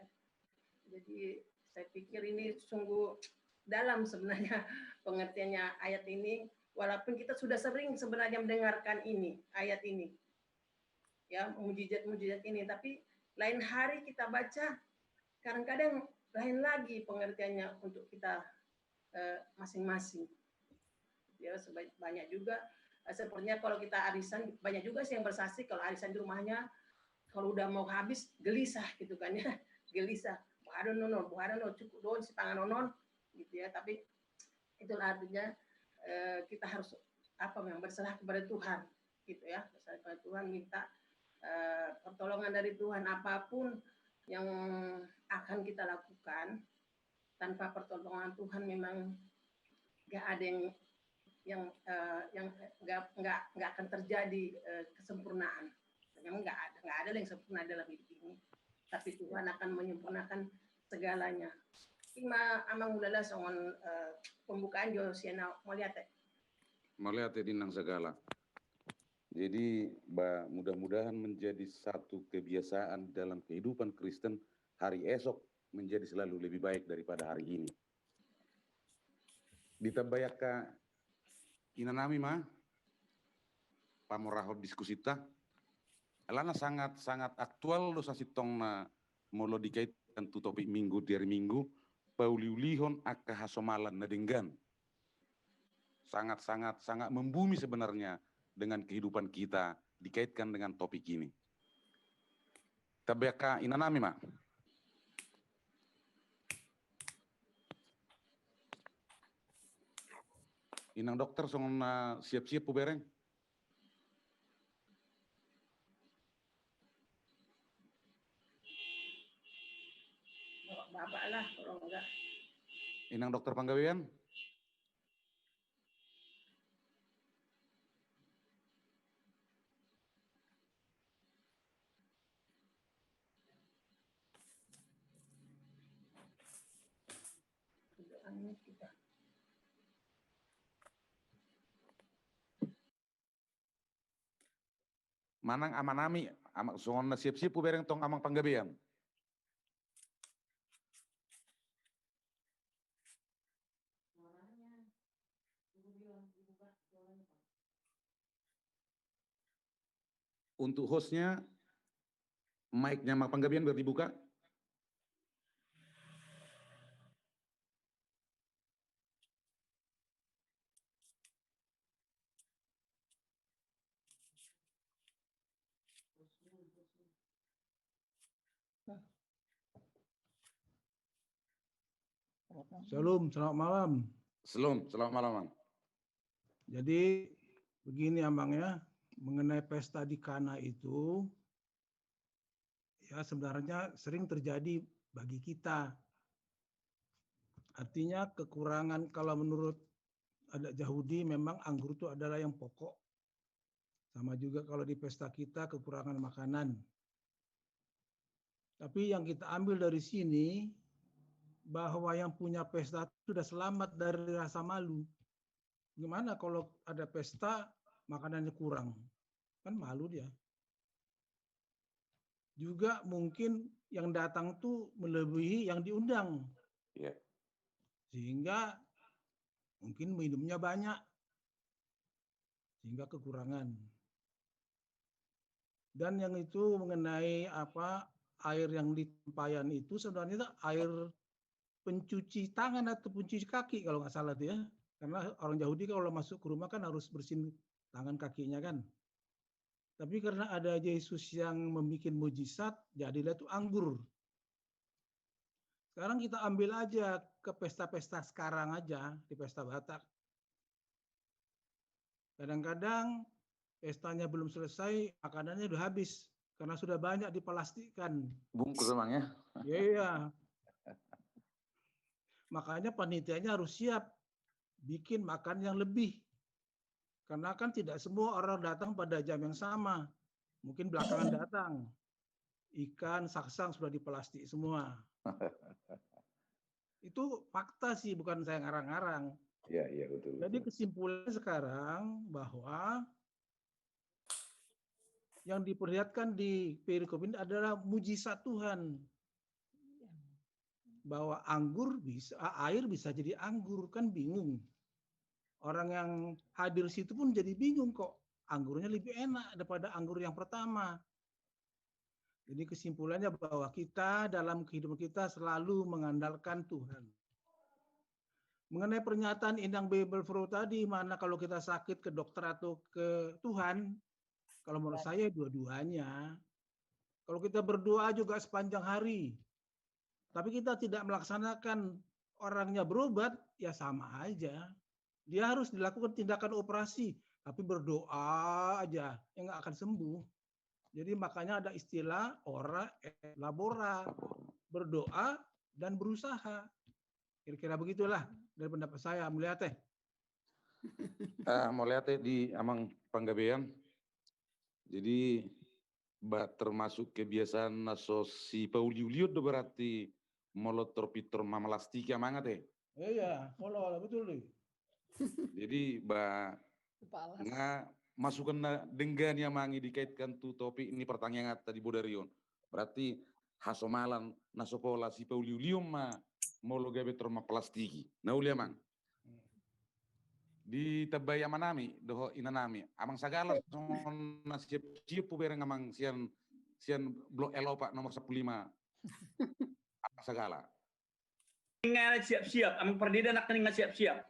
Jadi saya pikir ini sungguh dalam sebenarnya pengertiannya ayat ini, walaupun kita sudah sering sebenarnya mendengarkan ini ayat ini, ya mujizat-mujizat ini, tapi lain hari kita baca kadang-kadang lain lagi pengertiannya untuk kita masing-masing. Ya banyak juga sepertinya kalau kita arisan banyak juga sih yang bersaksi kalau arisan di rumahnya kalau udah mau habis gelisah gitu kan ya, gelisah. Buhara cukup doang si pangan nonon gitu ya, tapi itulah artinya kita harus berserah kepada Tuhan gitu ya, berserah kepada Tuhan, minta pertolongan dari Tuhan. Apapun yang akan kita lakukan tanpa pertolongan Tuhan memang nggak ada yang nggak akan terjadi kesempurnaan. Memang nggak ada yang sempurna dalam hidup ini, tapi Tuhan akan menyempurnakan segalanya. Ima amang ulala songon pembukaan Josiana mau lihat dinang segala. Jadi mudah-mudahan menjadi satu kebiasaan dalam kehidupan Kristen, hari esok menjadi selalu lebih baik daripada hari ini. Ditambayaka inanami ma pamorahod diskusita alana sangat aktual lo sasitong na molo dikaitkan tu topik minggu dari minggu pauliulihon aka hasomalan na denggan sangat membumi sebenarnya dengan kehidupan kita dikaitkan dengan topik ini. Tabeka inanami ma. Inang dokter songon siap-siap po bereng. Bapak lah kalau enggak. Inang dokter panggawean. Kita. Manang amanami, songon siap-siap po bereng tong amang panggabean. untuk hostnya, mic-nya Mang Panggabean biar dibuka. Shalom, selamat malam. Selamat malam, Mang. Jadi begini ya, Bang ya, mengenai pesta di Kana itu, ya sebenarnya sering terjadi bagi kita. Artinya kekurangan kalau menurut adat Yahudi memang anggur itu adalah yang pokok. Sama juga kalau di pesta kita kekurangan makanan. Tapi yang kita ambil dari sini, bahwa yang punya pesta sudah selamat dari rasa malu. Gimana kalau ada pesta makanannya kurang? Kan malu dia. Juga mungkin yang datang tuh melebihi yang diundang. Yeah. Sehingga mungkin minumnya banyak. Sehingga kekurangan. Dan yang itu mengenai air yang di tempayan itu sebenarnya itu air pencuci tangan atau pencuci kaki kalau nggak salah tuh ya. Karena orang Yahudi kalau masuk ke rumah kan harus bersihin tangan kakinya kan. Tapi karena ada Yesus yang membuat mujizat, jadilah itu anggur. Sekarang kita ambil aja ke pesta-pesta sekarang aja, di pesta Batak. Kadang-kadang pestanya belum selesai, makanannya udah habis. Karena sudah banyak dipastikan. Bungkus emang ya? Iya. Makanya panitianya harus siap bikin makan yang lebih. Karena kan tidak semua orang datang pada jam yang sama. Mungkin belakangan datang. Ikan, saksang sudah diplastik semua. Itu fakta sih, bukan saya ngarang-ngarang. Iya, betul. Jadi kesimpulannya sekarang bahwa yang diperlihatkan di perikop ini adalah mujizat Tuhan. Bahwa air bisa jadi anggur, kan bingung. Orang yang hadir situ pun jadi bingung kok anggurnya lebih enak daripada anggur yang pertama. Jadi kesimpulannya bahwa kita dalam kehidupan kita selalu mengandalkan Tuhan. Mengenai pernyataan Indang Bebelfro tadi, mana kalau kita sakit ke dokter atau ke Tuhan, kalau menurut saya dua-duanya. Kalau kita berdoa juga sepanjang hari, tapi kita tidak melaksanakan orangnya berobat, ya sama aja. Dia harus dilakukan tindakan operasi, tapi berdoa aja, yang nggak akan sembuh. Jadi makanya ada istilah ora et labora, berdoa dan berusaha. Kira-kira begitulah dari pendapat saya, melihat teh. Mau lihat di Amang Panggabean. Jadi termasuk kebiasaan naso si Pauliuliut berarti molotor pitor mamalastika mangat teh. Iya, kalau betul nih. Jadi masukkan dengan yang mangi dikaitkan tu topik ini pertanyaan tadi Bodarion. Berarti hasomalan nasopola si Pauliulium molo gabe terma plastiki. Nah ulia mang. Di tebaya manami doho inanami. Amang sagala na siap pubereng amang sian blok Elopa nomor 15. Amang sagala. Ingat siap-siap, amang perdiri nak ingat siap-siap.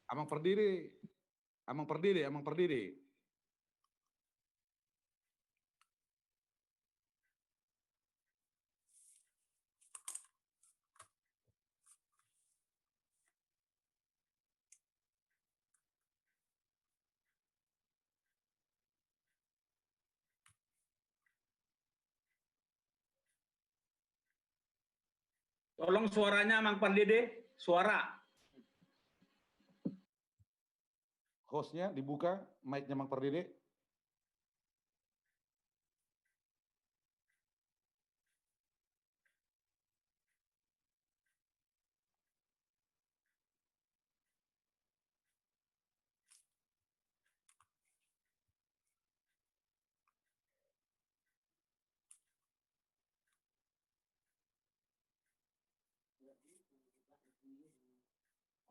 Amang perdiri. Tolong suaranya Mang Pardede, suara. Hostnya dibuka, mic-nya Mang Pardede.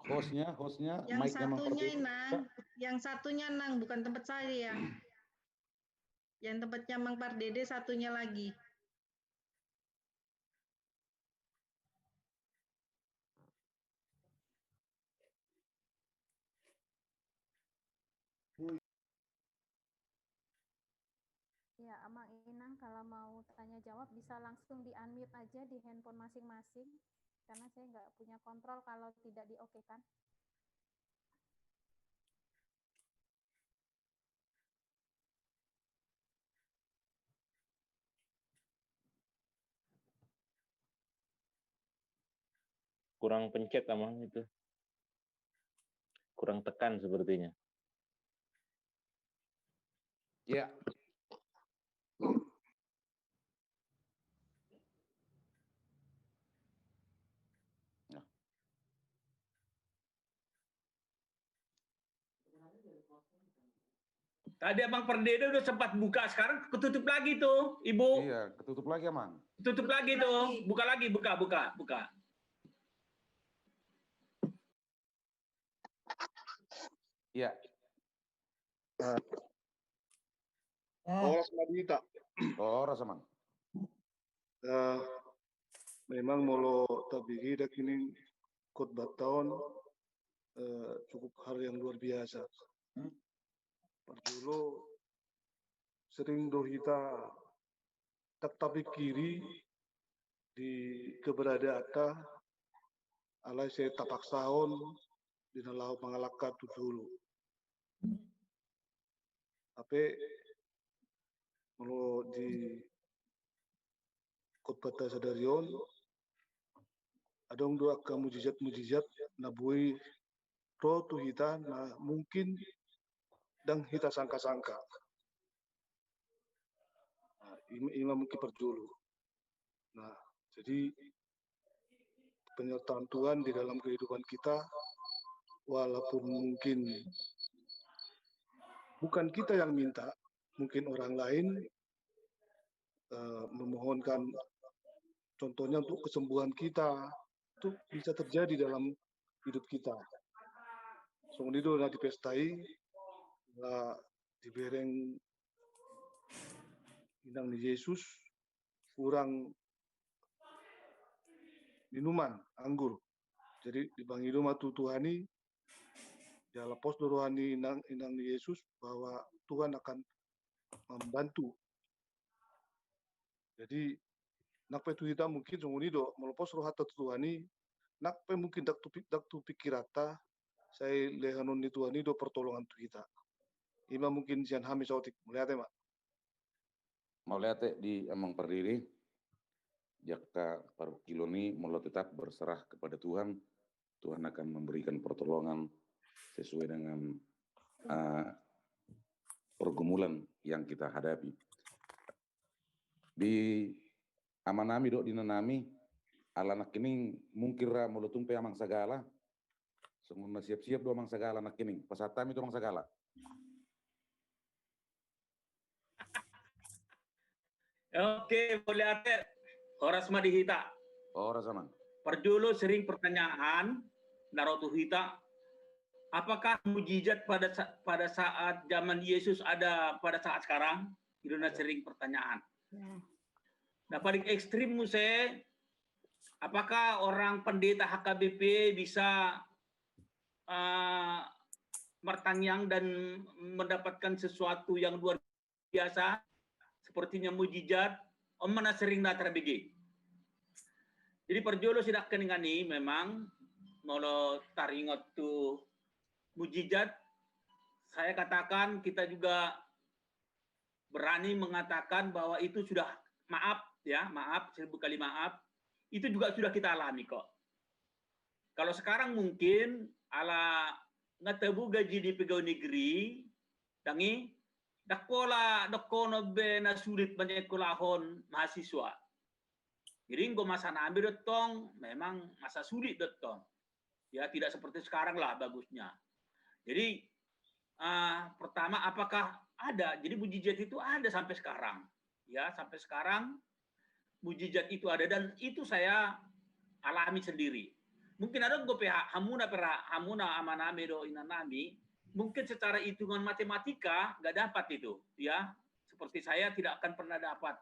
Hostnya, Yang mic-nya Mang satunya Pardede. Nang, yang satunya Nang, bukan tempat saya. Yang tempatnya Mang Pardede satunya lagi. Ya, Amang Inang kalau mau tanya jawab bisa langsung di-unmute aja di handphone masing-masing. Karena saya nggak punya kontrol kalau tidak di-oke-kan. Kurang pencet Amang itu. Kurang tekan sepertinya. Ya. Tadi Abang Pardede udah sempat buka, sekarang ketutup lagi tuh, Ibu. Iya, ketutup lagi, Amang. Tutup lagi tuh, buka lagi, buka. Iya. Horas Madita. Horas, Amang. Memang molo tabigi dak ini khotbah tahun cukup hal yang luar biasa. Dulu sering dohita tak pikiri di keberadaatan alai saya tapak sahon di nalau mangalaka tu dulu. Tapi kalau di khotbah sadarion adong dua ke mujizat nabui roh tu hita na mungkin dan hita sangka-sangka. Nah, ini mungkin perjulu. Nah, jadi penyertaan Tuhan di dalam kehidupan kita, walaupun mungkin bukan kita yang minta, mungkin orang lain memohonkan, contohnya untuk kesembuhan kita, itu bisa terjadi dalam hidup kita. Soalnya itu dipestai, dibereng Inang di Yesus, kurang minuman anggur. Jadi di bang hidup matu Tuhani, ya lepas rohani Inang di Yesus bahwa Tuhan akan membantu. Jadi nak petu kita mungkin sungguh do melepas roh hata Tuhani, nak pe mungkin dak tu pikirata saya lehanon di Tuhani do pertolongan tu kita. Ima mungkin sian hamis otik melihat mak. Mau lihat di Amang Pardede, jika paruh kilo ini mau tetap berserah kepada Tuhan, Tuhan akan memberikan pertolongan sesuai dengan pergumulan yang kita hadapi. Di amanami dok dinanami, ala nak ini mungkin mau tumpe amang segala, semua siap-siap do amang segala nak ini, pasatami do amang segala. Oke, boleh ada Horas Madihita. Horas Amang. Perjulu sering pertanyaan Narotu Hita, apakah mujizat pada saat zaman Yesus ada pada saat sekarang? Itu sering pertanyaan. Nah, paling ekstrim saya, apakah orang pendeta HKBP bisa bertanyang dan mendapatkan sesuatu yang luar biasa? Sepertinya mujizat, mana sering datar begi. Jadi perjolo sidak keningani memang molo taringot tu mujizat. Saya katakan kita juga berani mengatakan bahwa itu sudah maaf, 1000 kali maaf. Itu juga sudah kita alami kok. Kalau sekarang mungkin ala ngatebu gaji di pegawai negeri, dangi dakola dokono be na sulit banyak kulahon mahasiswa. Jadi go masa nabi dotong memang masa sulit dotong. Ya tidak seperti sekarang lah bagusnya. Jadi pertama apakah ada? Jadi mujizat itu ada sampai sekarang. Ya sampai sekarang mujizat itu ada dan itu saya alami sendiri. Mungkin ada go hamuna amaname do inanami. Mungkin secara hitungan matematika nggak dapat itu, ya seperti saya tidak akan pernah dapat.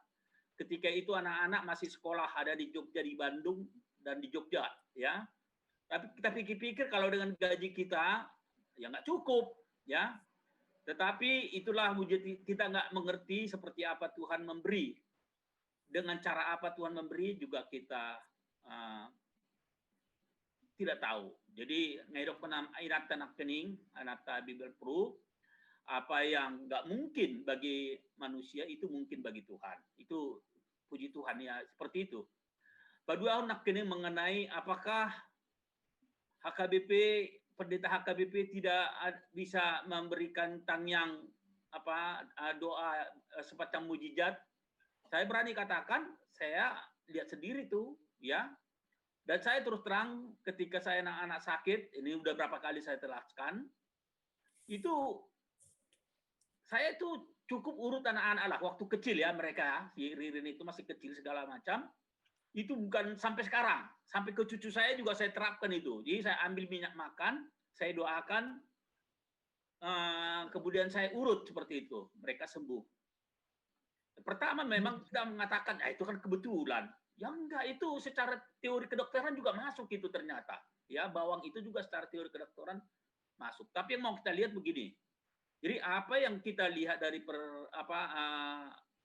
Ketika itu anak-anak masih sekolah ada di Jogja, di Bandung, dan di Jogja, ya. Tapi kita pikir-pikir kalau dengan gaji kita ya nggak cukup, ya. Tetapi itulah wujud kita nggak mengerti seperti apa Tuhan memberi. Dengan cara apa Tuhan memberi juga kita tidak tahu. Jadi ngaidok penam irata nak kening, anata Bible proof, apa yang nggak mungkin bagi manusia itu mungkin bagi Tuhan. Itu puji Tuhan ya, seperti itu. Padua nak kening mengenai apakah HKBP, pendeta HKBP tidak bisa memberikan tangyang doa semacam mujizat. Saya berani katakan, saya lihat sendiri tuh, ya. Dan saya terus terang ketika saya anak-anak sakit, ini udah berapa kali saya jelaskan, itu saya itu cukup urut anak-anak lah, waktu kecil ya mereka, si Ririn itu masih kecil segala macam, itu bukan sampai sekarang, sampai ke cucu saya juga saya terapkan itu. Jadi saya ambil minyak makan, saya doakan, kemudian saya urut seperti itu, mereka sembuh. Pertama memang kita mengatakan, itu kan kebetulan. Ya enggak, itu secara teori kedokteran juga masuk itu ternyata. Ya, bawang itu juga secara teori kedokteran masuk. Tapi yang mau kita lihat begini. Jadi apa yang kita lihat dari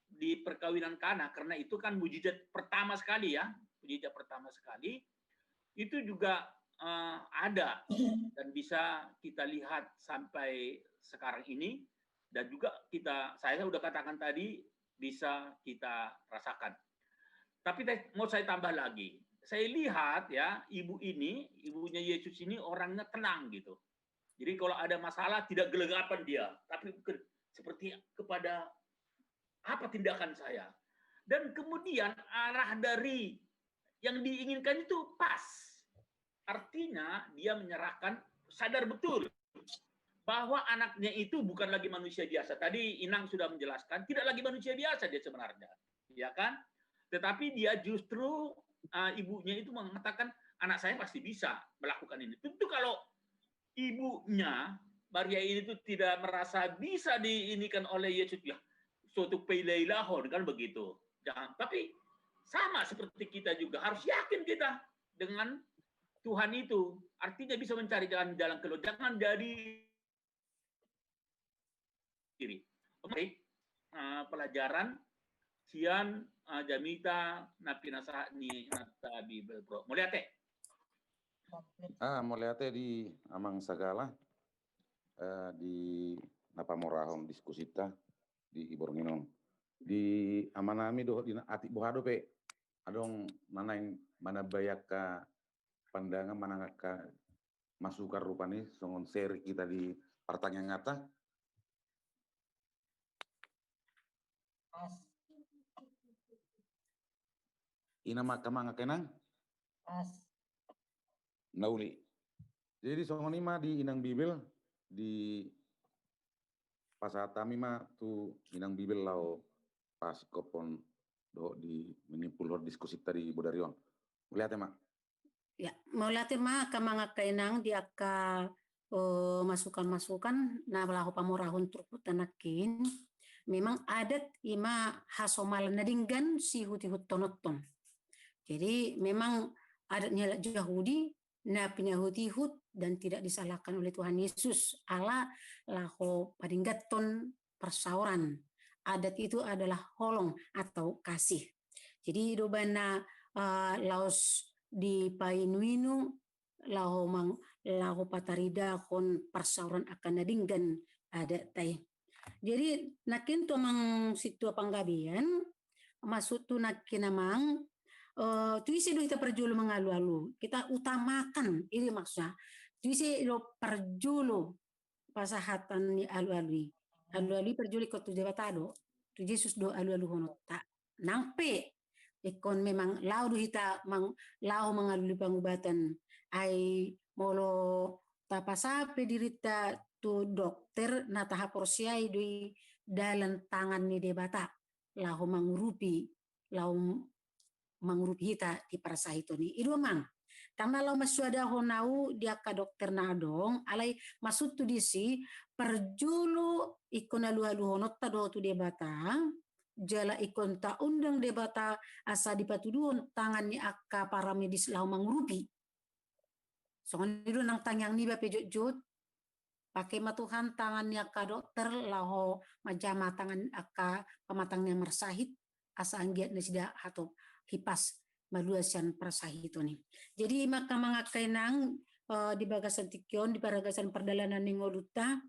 di perkawinan Kana, karena itu kan mujizat pertama sekali ya, mujizat pertama sekali, itu juga ada dan bisa kita lihat sampai sekarang ini, dan juga saya sudah katakan tadi, bisa kita rasakan. Tapi mau saya tambah lagi. Saya lihat ya, ibunya Yesus ini orangnya tenang gitu. Jadi kalau ada masalah tidak gelegapan dia, tapi seperti kepada apa tindakan saya. Dan kemudian arah dari yang diinginkan itu pas. Artinya dia menyerahkan, sadar betul bahwa anaknya itu bukan lagi manusia biasa. Tadi Inang sudah menjelaskan, tidak lagi manusia biasa dia sebenarnya. Ya kan? Tetapi dia justru ibunya itu mengatakan anak saya pasti bisa melakukan ini. Tentu kalau ibunya Maria ini itu tidak merasa bisa diinikan oleh Yesus, ya suatu peilailahon kan begitu. Jangan, tapi sama seperti kita juga harus yakin kita dengan Tuhan itu. Artinya bisa mencari jalan-jalan keluar. Jangan jadi diri. Pelajaran Sian Jamita Napinasa ni Nata Bible Pro. Moliate. Moliate di amang sagala di napamorahon diskusita di Ibornginon. Di amanami do di ati bohado pe adong mana bayak ka pandangan mana ka masukar rupani songon seri kita di pertanyaan ngata. Ina makamanga kenang? Nauli. Jadi songon ima di inang Bibel di pasatami ma tu inang Bibel lao pas kopon do di menimpul diskusi tadi Bodarion. Melihat ya, Mak? Ya, melihat ma kamanga kainang di aka masukan-masukan na belahu pamorahun truput tanakin. Memang adat ima hasomal nadinggan si hutihut tonoton. Jadi memang adatnya Yahudi na pinahutihut dan tidak disalahkan oleh Tuhan Yesus. Allah laho padinggaton persauran. Adat itu adalah holong atau kasih. Jadi dobana laos di painuinu laho patarida kon persauran akan nadinggan adat tay. Jadi nakin tu mang situ panggabian masuk tu nakin namang tu isi do kita perjulu mengalu-alu. Kita utamakan ini maksudnya. Tu isi do perjulu pasahatan ni alu-alui. Alu-alui perjuli ko tu debatado. Tu Yesus do alu-alu hono tak nampe. Ikon memang lau do kita lau mengalui pangubatan ai molo tapasape dirita tu dokter na tahap porsiai di dalam tangan ni debata lau mengurupi kita di parasa itu ni idu mang karena lau masuada honau dia ka dokter nadong alai masuk tu disi perjulu ikon alu-aluhonot ta do tu debata jala ikon ta undang debata asa dipatuduon tangannya akka para medis lau mangrupi. Songon itu nang tanyang ni bape jut pakai matuhan tangannya akka dokter laho majama tangan akka pematangnya mersahit asa anggiat na sida hato hipas maluasian persahit ni. Jadi maka mangakai nang di bagasan tikion di baragasan perdalanan ningoluta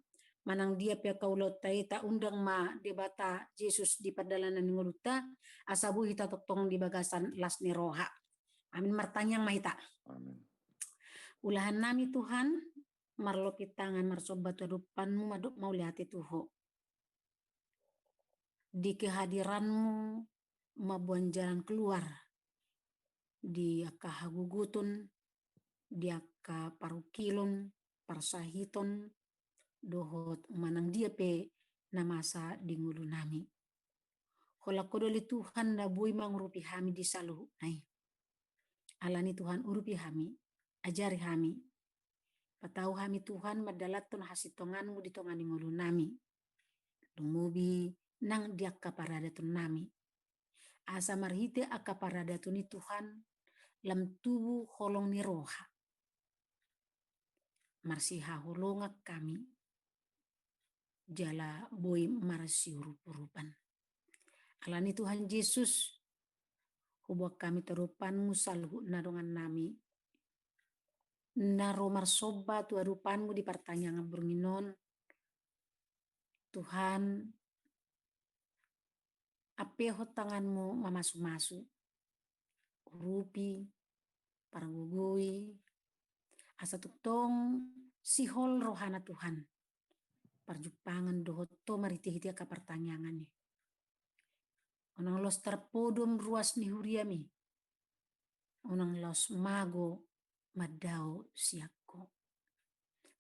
manang dia pia kaulotai ta undang ma debata Yesus di perdalanan ningoluta asabu hita totong di bagasan las neroha. Amin martanyang mahita. Amin. Ulahan nami Tuhan marlopi tangan marsobat adupanmu maduk mau lihat Tuho. Di kehadiranmu mabuan jalan keluar di akka hagugutun di akka parukilon parsahiton dohot manang dia pe namasa di ngulu nami. Kola kodoli Tuhan na bui mangurupi hami di saluh nai. Alani Tuhan urupi hami, ajari hami. Patau hami Tuhan madalatun hasitonganmu di tongani ngulu nami. Lumubi nang di akka paradatun nami. Asa marhite akka paradatun ni Tuhan lam tubuh holong ni roha. Marsiha holongak kami. Jala boy marasi urup-urupan. Alani Tuhan Yesus hubak kami terupanmu salhu nadongan nami. Naro marsoba tu arupanmu di pertanyaan berminon. Tuhan, apeho tanganmu mamasu-masu. Urupi, paragugui, asa tutong sihol rohana Tuhan. Perjupangan dohoto mariti-hiti ka pertanyaan ni. Onang los terpodom ruas ni huriami. Onang los mago madao siako.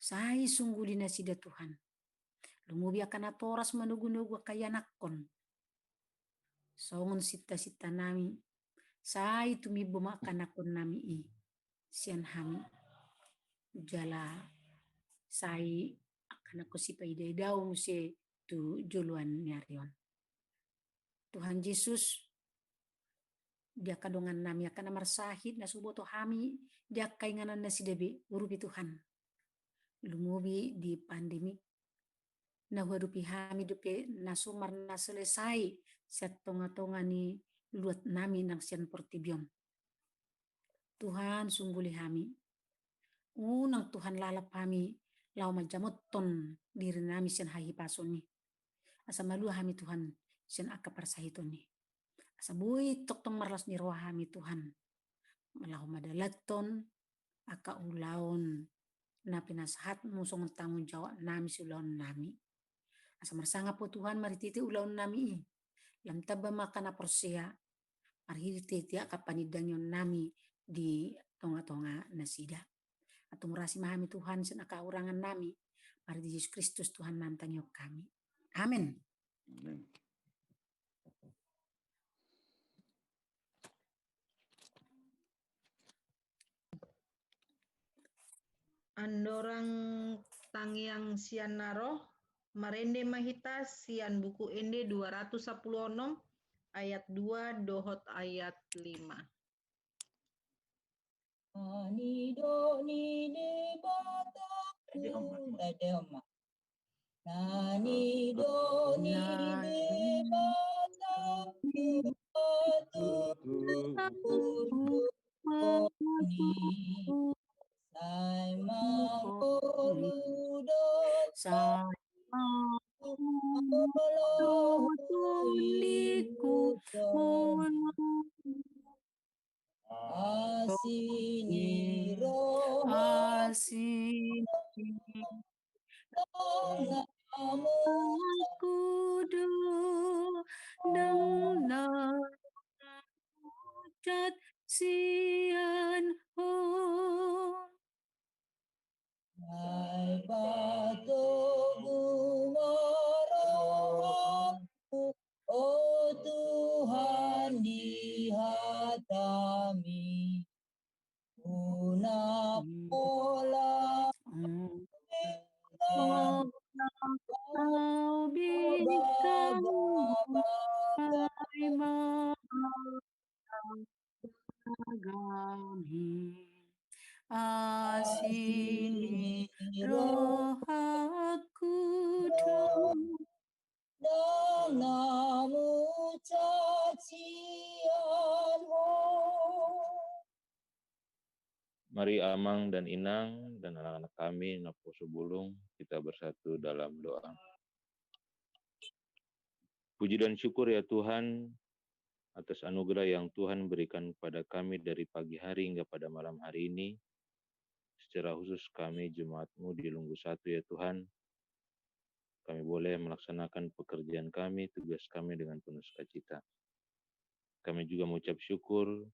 Sai sungguh dinasida Tuhan. Lumubi akan atoras manugu-nugu kayanakon. Songon sita-sita nami. Sai tumibo makan akon nami i. Sian hami. Jala sai akan aku si paidai-dau musi tu juluan nyarion. Tuhan Yesus dia kadongan nami akan marsahid na suboto hami dia kainganan na sidebe urupi Tuhan. Lumubi di pandemi na huadupi hami dupe na sumar na selesai set tonga-tonga ni luat nami nang sian portibion. Tuhan sungguli hami. Unang Tuhan lalap kami lau majamoton diri nami sian hahi pasoni. Asa malu hami Tuhan sian akka persahitoni. Asa bui tok marlas ni roh hami Tuhan. Malahu madalaton akka ulaon na pinasahat musong tanggung jawab nami si ulaon nami. Asa marsanga po Tuhan marititi ulaon nami. Lam taba makana persea marhiti akka panidangyon nami di tonga-tonga nasida. Atung rasi mahami Tuhan sen aka urangan nami. Mari Yesus Kristus Tuhan nantangyo kami. Amin. Amin. Andorang tangiang sian naroh marende mahita sian buku ende 216 ayat 2 dohot ayat 5. Anido ni de bataku ladema. Nanido ni de bataku batu ni. Sai mauludo Sai mauludo asini roho asini kudu dang na ucat sian ho. Hai batu gumaraku, oh Tuhan di hatami, guna pola Mari Amang dan Inang dan anak-anak kami, Naposo Bulung, kita bersatu dalam doa. Puji dan syukur ya Tuhan, atas anugerah yang Tuhan berikan kepada kami dari pagi hari hingga pada malam hari ini. Secara khusus kami Jemaat-Mu di Lunggu 1 ya Tuhan, kami boleh melaksanakan pekerjaan kami, tugas kami dengan penuh sukacita. Kami juga mengucap syukur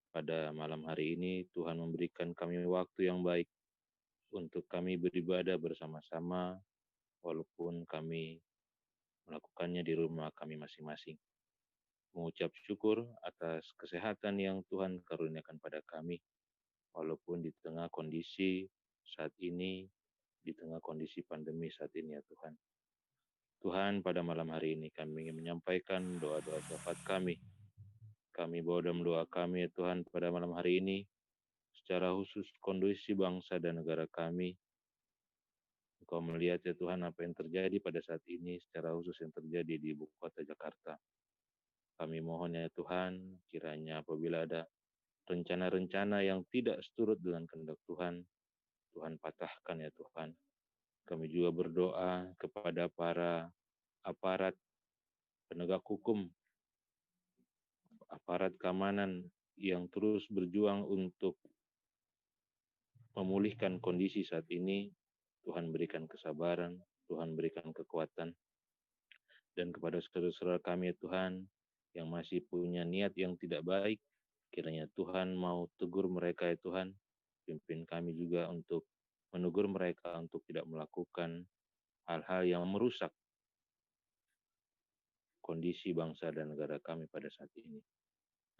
pada malam hari ini Tuhan memberikan kami waktu yang baik untuk kami beribadah bersama-sama walaupun kami melakukannya di rumah kami masing-masing. Mengucap syukur atas kesehatan yang Tuhan karuniakan pada kami walaupun di tengah kondisi saat ini, di tengah kondisi pandemi saat ini ya Tuhan. Tuhan, pada malam hari ini kami ingin menyampaikan doa-doa syafaat kami. Kami bawa dalam doa kami ya Tuhan pada malam hari ini, secara khusus kondisi bangsa dan negara kami. Engkau melihat ya Tuhan apa yang terjadi pada saat ini, secara khusus yang terjadi di ibu kota Jakarta. Kami mohon ya Tuhan, kiranya apabila ada rencana-rencana yang tidak seturut dengan kehendak Tuhan, Tuhan patahkan ya Tuhan. Kami juga berdoa kepada para aparat penegak hukum, aparat keamanan yang terus berjuang untuk memulihkan kondisi saat ini. Tuhan berikan kesabaran, Tuhan berikan kekuatan. Dan kepada saudara-saudara kami ya Tuhan, yang masih punya niat yang tidak baik, kiranya Tuhan mau tegur mereka ya Tuhan. Pimpin kami juga untuk menegur mereka untuk tidak melakukan hal-hal yang merusak kondisi bangsa dan negara kami pada saat ini.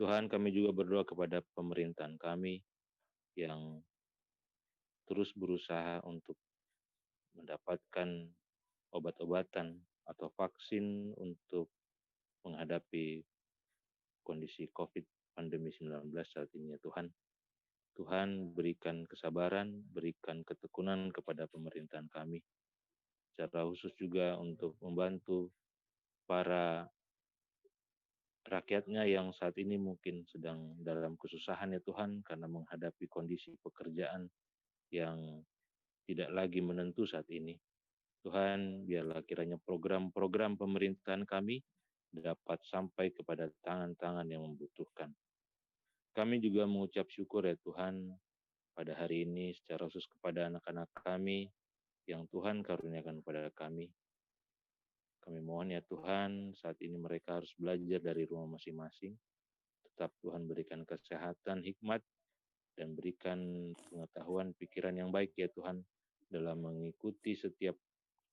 Tuhan, kami juga berdoa kepada pemerintahan kami yang terus berusaha untuk mendapatkan obat-obatan atau vaksin untuk menghadapi kondisi COVID pandemi 19 saat ini ya Tuhan. Tuhan berikan kesabaran, berikan ketekunan kepada pemerintahan kami. Secara khusus juga untuk membantu para rakyatnya yang saat ini mungkin sedang dalam kesusahan ya Tuhan karena menghadapi kondisi pekerjaan yang tidak lagi menentu saat ini. Tuhan, biarlah kiranya program-program pemerintahan kami dapat sampai kepada tangan-tangan yang membutuhkan. Kami juga mengucap syukur ya Tuhan pada hari ini secara khusus kepada anak-anak kami yang Tuhan karuniakan kepada kami. Kami mohon ya Tuhan, saat ini mereka harus belajar dari rumah masing-masing. Tetap Tuhan berikan kesehatan, hikmat, dan berikan pengetahuan pikiran yang baik ya Tuhan dalam mengikuti setiap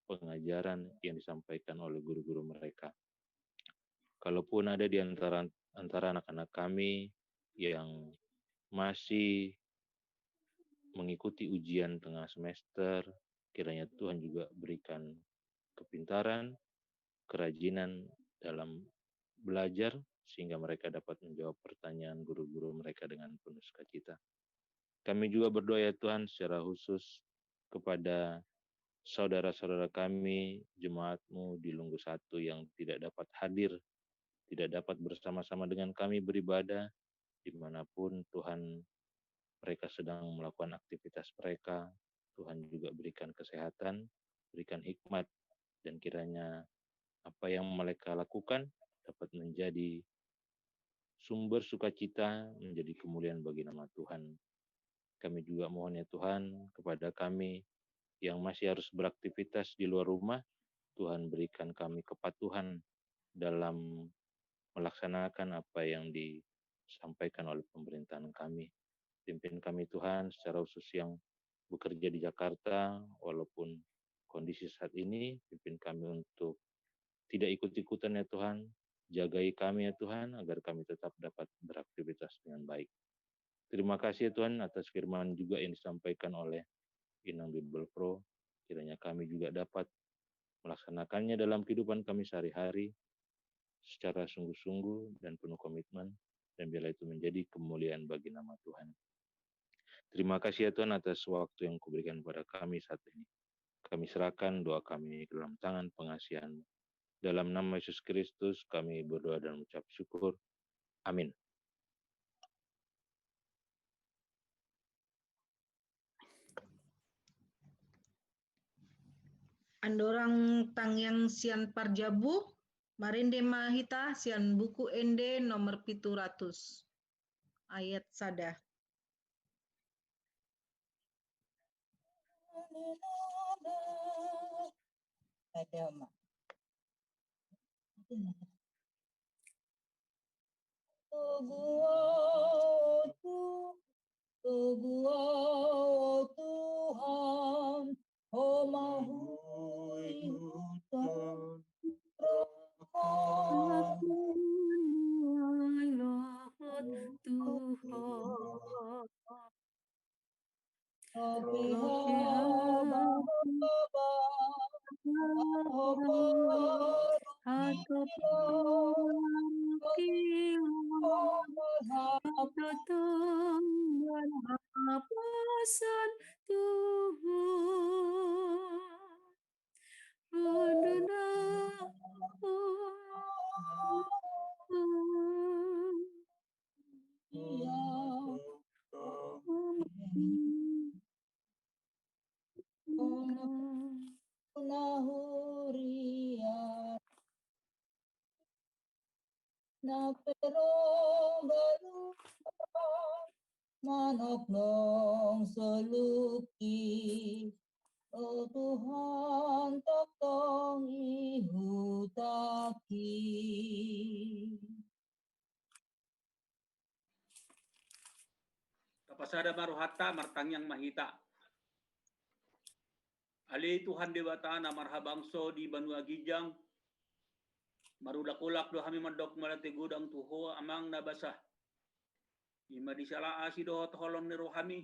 pengajaran yang disampaikan oleh guru-guru mereka. Kalaupun ada di antara anak-anak kami yang masih mengikuti ujian tengah semester, kiranya Tuhan juga berikan kepintaran, kerajinan dalam belajar, sehingga mereka dapat menjawab pertanyaan guru-guru mereka dengan penuh sukacita. Kami juga berdoa ya Tuhan secara khusus kepada saudara-saudara kami, Jemaat-Mu di Lunggu 1 yang tidak dapat hadir, tidak dapat bersama-sama dengan kami beribadah, dimanapun Tuhan mereka sedang melakukan aktivitas mereka. Tuhan juga berikan kesehatan, berikan hikmat, dan kiranya apa yang mereka lakukan dapat menjadi sumber sukacita, menjadi kemuliaan bagi nama Tuhan. Kami juga mohon ya Tuhan kepada kami yang masih harus beraktivitas di luar rumah, Tuhan berikan kami kepatuhan dalam melaksanakan apa yang disampaikan oleh pemerintahan kami. Pimpin kami Tuhan secara khusus yang bekerja di Jakarta, walaupun kondisi saat ini, pimpin kami untuk tidak ikut-ikutan ya Tuhan, jagai kami ya Tuhan, agar kami tetap dapat beraktivitas dengan baik. Terima kasih ya Tuhan atas firman juga yang disampaikan oleh Inang Bible Pro, kiranya kami juga dapat melaksanakannya dalam kehidupan kami sehari-hari, secara sungguh-sungguh dan penuh komitmen, dan biarlah itu menjadi kemuliaan bagi nama Tuhan. Terima kasih ya Tuhan atas waktu yang kuberikan kepada kami saat ini. Kami serahkan doa kami ke dalam tangan pengasihan-Mu. Dalam nama Yesus Kristus kami berdoa dan mengucap syukur. Amin. Andorang tangyang sian parjabu, marinde mahita sian buku ende nomor 700. Ayat sada. Ada mak. Tuhan, oh mahui hutan, manok nong seluki, oh Tuhan tolong ihutaki. Kapasada maruhata martangyang mahita. Ali Tuhan dewatana marhabangso di Banua Gijang. Marudak-ulak do kami mandok malati gudang tuho amang nabasah. Ima disala asi do holong ni rohami.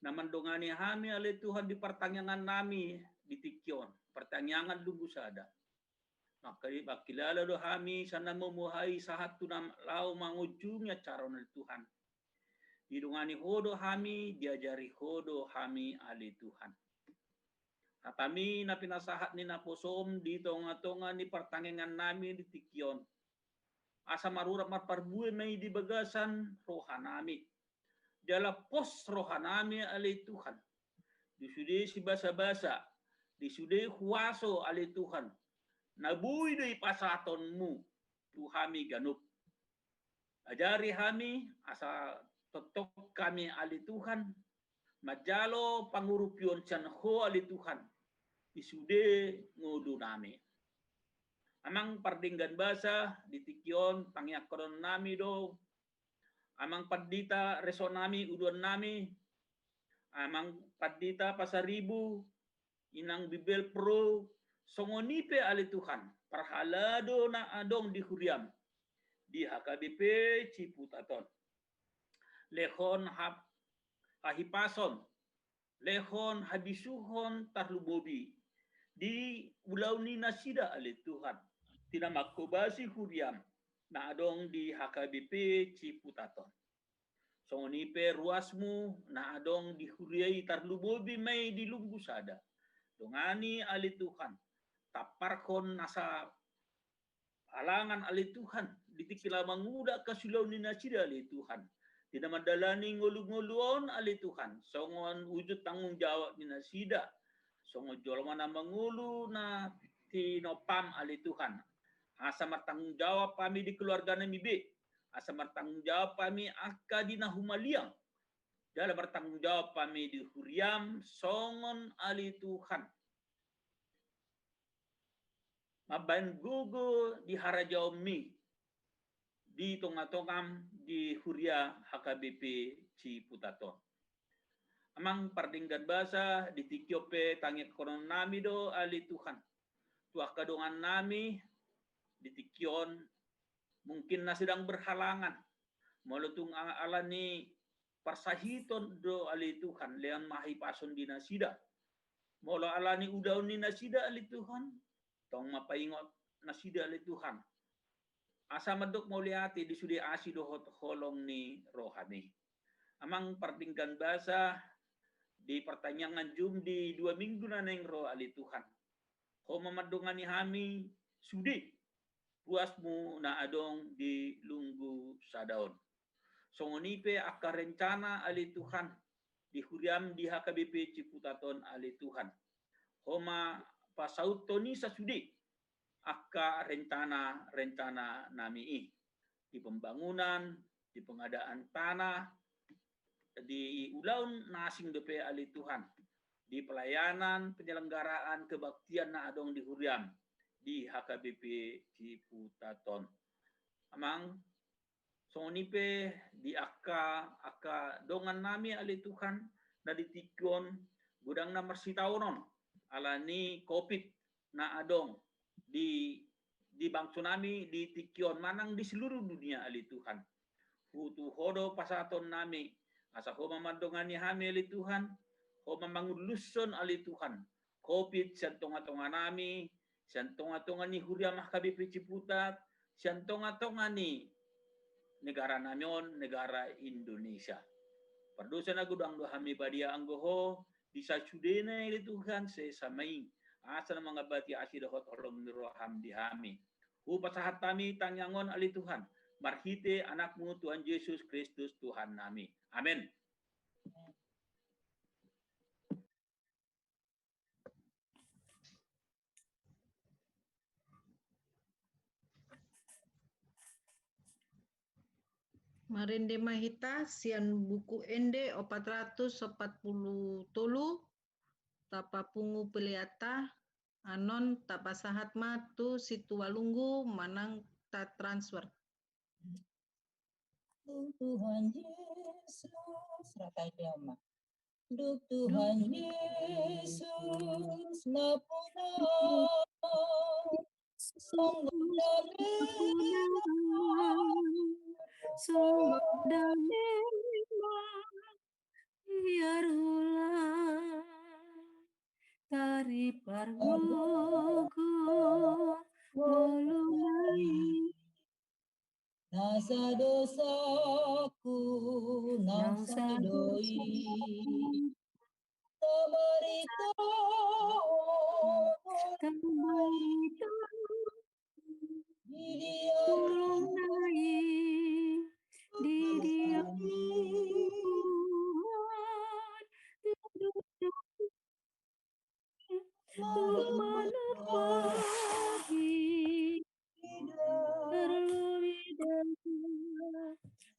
Namandongani hami ali Tuhan di pertanyaan nami di tikyon. Pertanyaan lugu sada. Maka di bakilala do hami sana memuhai sahat tunam lau mangujungnya caron Tuhan. Didungani hodo hami, diajari hodo hami ali Tuhan. Kami na pinasahat ni naposom di tonga-tonga ni pertanyaan nami di tikyon. Asa marurap marparbuay may di bagasan rohanami. Jala pos rohanami ali Tuhan. Disude si basa-basa. Disude huwaso ali Tuhan. Nabuy do ipasatonmu. Tuhami ganup. Ajari hami asa totok kami ali Tuhan. Majalo pangurupyon siyan ho ali Tuhan. Isude ngudu nami. Amang pardinggan basa ditikyon tangyakron nami do. Amang padita reson nami uduan nami. Amang padita pasaribu inang bibel pro songonipe ali Tuhan. Parhalado na adong di Huriam. Di HKBP Ciputaton. Lehon hahipason. Lehon habisuhon tarlubobi. Di ulau ni nasida ali Tuhan. Tinamakobasi Huriam. Na adong di HKBP Ciputaton. Songonipe ruasmu na adong di Huriai tarlubobi may di Lunggusada. Dongani ali Tuhan. Taparkon nasa alangan ali Tuhan. Ditikila manguda kasilaw ni nasida ali Tuhan. Tidak madalani ngulu-nguluon ali Tuhan. Songon wujud tanggung jawab ni nasida. Songon jolma na mangulu na tinopam ali Tuhan. Asa martanggung jawab kami di keluarga na mibe. Asa martanggung jawab kami akka di nahumaliang. Dalam bertanggung jawab kami di Huriam. Songon ali Tuhan. Maban gugu di Harajaumi. Di Tonga-Tongam di Huria HKBP Ciputaton. Amang pardinggan basa di tikyope tangit konon nami do ali Tuhan. Tuah kadongan nami di tikyon mungkin na sedang berhalangan. Malutung ala ni parsahiton do ali Tuhan lean mahipason di nasida. Molo ala ni udaw ni nasida ali Tuhan. Tong mapaingot nasida ali Tuhan. Asa medok mauliati di sudi asi dohot holong ni rohani. Amang pardinggan basa di pertanyaan jum di 2 minggu na neng roh ali Tuhan. Ko mamadungan ni hami sudi puasmu na adong di lunggu sadaon. Songonipe akka rencana ali Tuhan di Huriam di HKBP Ciputaton ali Tuhan. Homa pasautoni sasudi akka rencana nami di pembangunan, di pengadaan tanah, di ulaun nasing DP ali Tuhan, di pelayanan penyelenggaraan kebaktian na adong di Huriam, di HKBP Ciputaton. Amang sonipe di akka dongan nami ali Tuhan na ditikon gudang na marsitaunon alani COVID na adong di bangso nami di tikyon manang di seluruh dunia ali Tuhan. Hutu hodo pasaton nami asa ho mamandongani hami ali Tuhan, ho mamanguluson ali Tuhan. COVID siyan tonga-tonga nami, siyan tonga-tonga ni Huriam HKBP Ciputat, siyan tonga-tonga ni negara namion, negara Indonesia. Pardosa na gudang do hami badia anggoho, bisa sudena ili Tuhan sesamai. Asa na mga bati asida hot holong niroham di hami. Pasahat kami tangyangon ali Tuhan. Marhite anakmu Tuhan Yesus Kristus Tuhan nami. Amin. Marende mahita sian buku ende 440 tolu tapa pungu peliata anon tapa sahat matu situ walunggu manang ta transfer. Tuhan Yesus rakai diama. Tuhan Yesus napuna sungguh biarulah tari pargogo golongai nasa dosaku nasa doi tamarita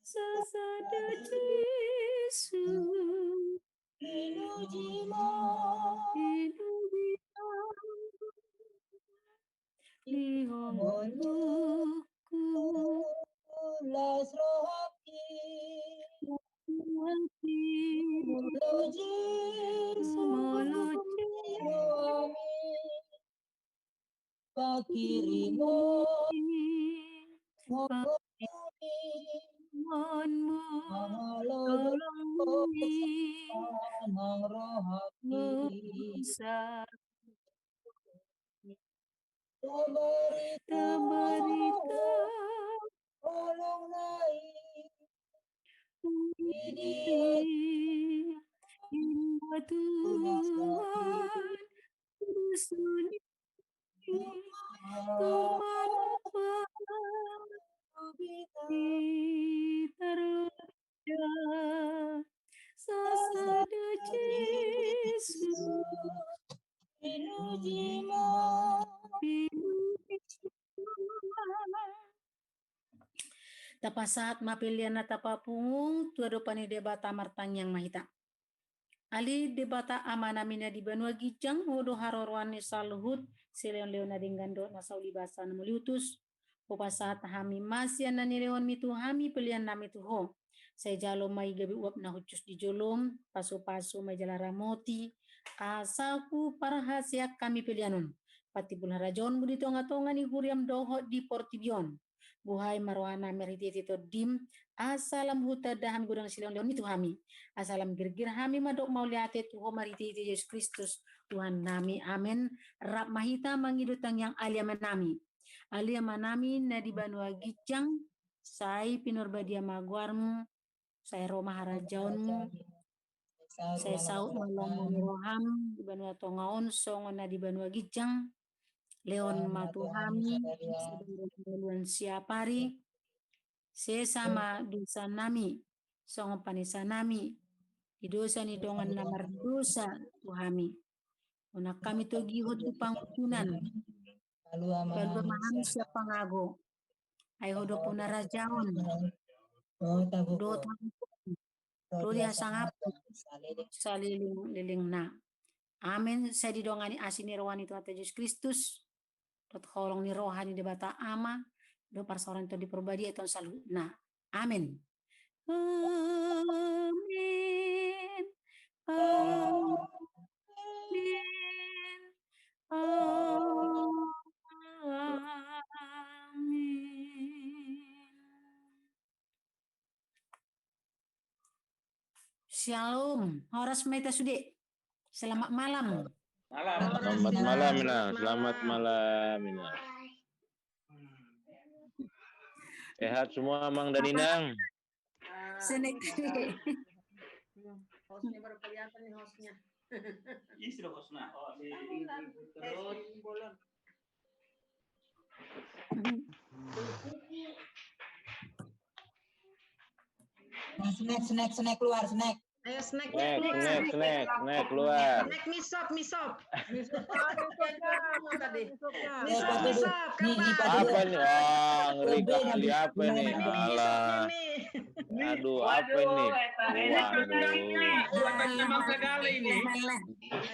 Sasada Yesus inujima lihongoluku las rohaki mulo Yesus pakirimo nang rohaki tabarita olong nai Sasada Yesus inujima tapasat mapilian na tapapung tuado pani debata martang yang mahita. Ali debata amana mina di Banua Gijang hodo harorwani saluhut seleon leona dinggando na sauli basa na muliutus popasat hami masyan na nireon mitu hami pilihan nami tuho. Saya jalo mai gabi uap na hucus di jolom paso-paso mai jalara moti asaku parahasiak kami pilihanun. Pati bulan rajon budi tonga-tonga ni huriam doho di Portibion. Buhay marwana merititi to dim asalam huta daham gudang silong leon itu hami asalam girgir hami madok mauliate tuho marititi Yesus Kristus Tuhan nami amin rap mahita mangidutang yang alia manami na di Banua Gijang sai pinurbadia maguarmu saya Roma harajaunmu saya saut malam roham di Banua Tongaon songon na di Banua Gijang Leon matuhami sebelum siapari sesama dosa nami songo panisa nami di dosa ni dongan namar dosa tuhami Una kami togi hotu pangutunan. Palua Palua mahami manusia pangago. Ay hodo puna rajaon. Dota Do buko. Gloria sangap saliling na. Amin. Saya didongani asini rohani Tuhan Yesus Kristus. Dot holong ni rohani debata ama. Do parsoran to diperbadi itu salu. Nah, amin. Amin. Amin. Shalom. Horas Meta Sude. Selamat malam. Selamat malam, Inang. Selamat malam, Inang. Sehat semua, Amang dan Inang. Senek. Hostnya baru kelihatan nih hostnya. Ini sudah hostnya. Oh, Terus bolon. Snack keluar, snack. Ayo snack keluar. Snack misop. Apa nih? Oh, ngeri kali apa nih? Alah. Aduh, apa ini?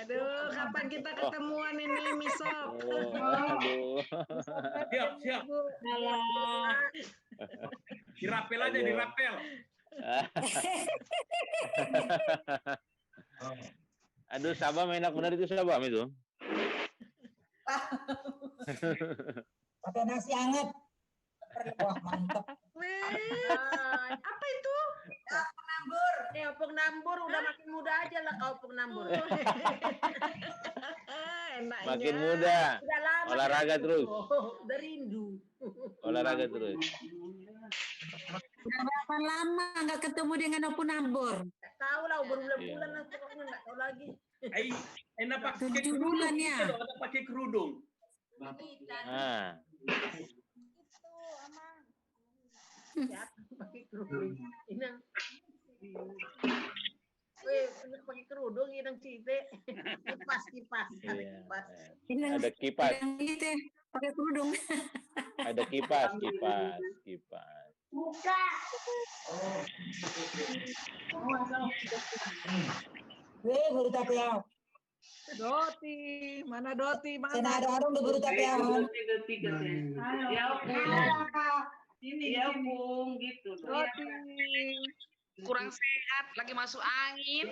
Aduh, kapan kita ketemuan ini misop? Aduh. Siap. Dirapel aja, dirapel. Aduh, Sabam enak benar itu Sabam itu. Pakai nasi hangat. Wah, mantap. Apa itu? Opung nambur udah makin muda aja lah kau opung nambur. Enaknya. Makin muda. Olahraga terus. Udah rindu. Olahraga terus. Udah berapa lama nggak ketemu dengan opung nambur? Tahu lah berbulan-bulan lah pokoknya nggak tahu lagi. Enak pakai 7 bulan ya. Pakai kerudung. Ah. Ya, pakai kerudung. Inang. Weh, pakai kerudung Inang Cite. Kipas. Ada kipas. Pakai kerudung. Ada kipas. Buka. Weh, baru tapi ya. Doti, mana Doti? Mana? Saya ada orang udah baru tapi ya. Ya, ini ya, Bung, gitu. Doti. Kurang sehat, lagi masuk angin.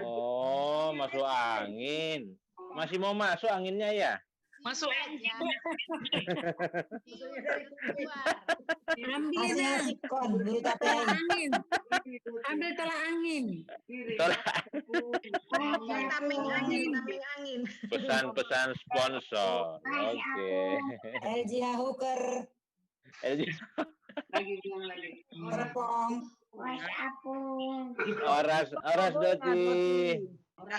Oh, masuk angin. Masih mau masuk anginnya ya? Masuk angin. Ambil tolak angin. Tameng angin. Pesan-pesan sponsor. Oke. LG Hooker. Lagi bilang lagi. Terpong. Oras Doti. Udah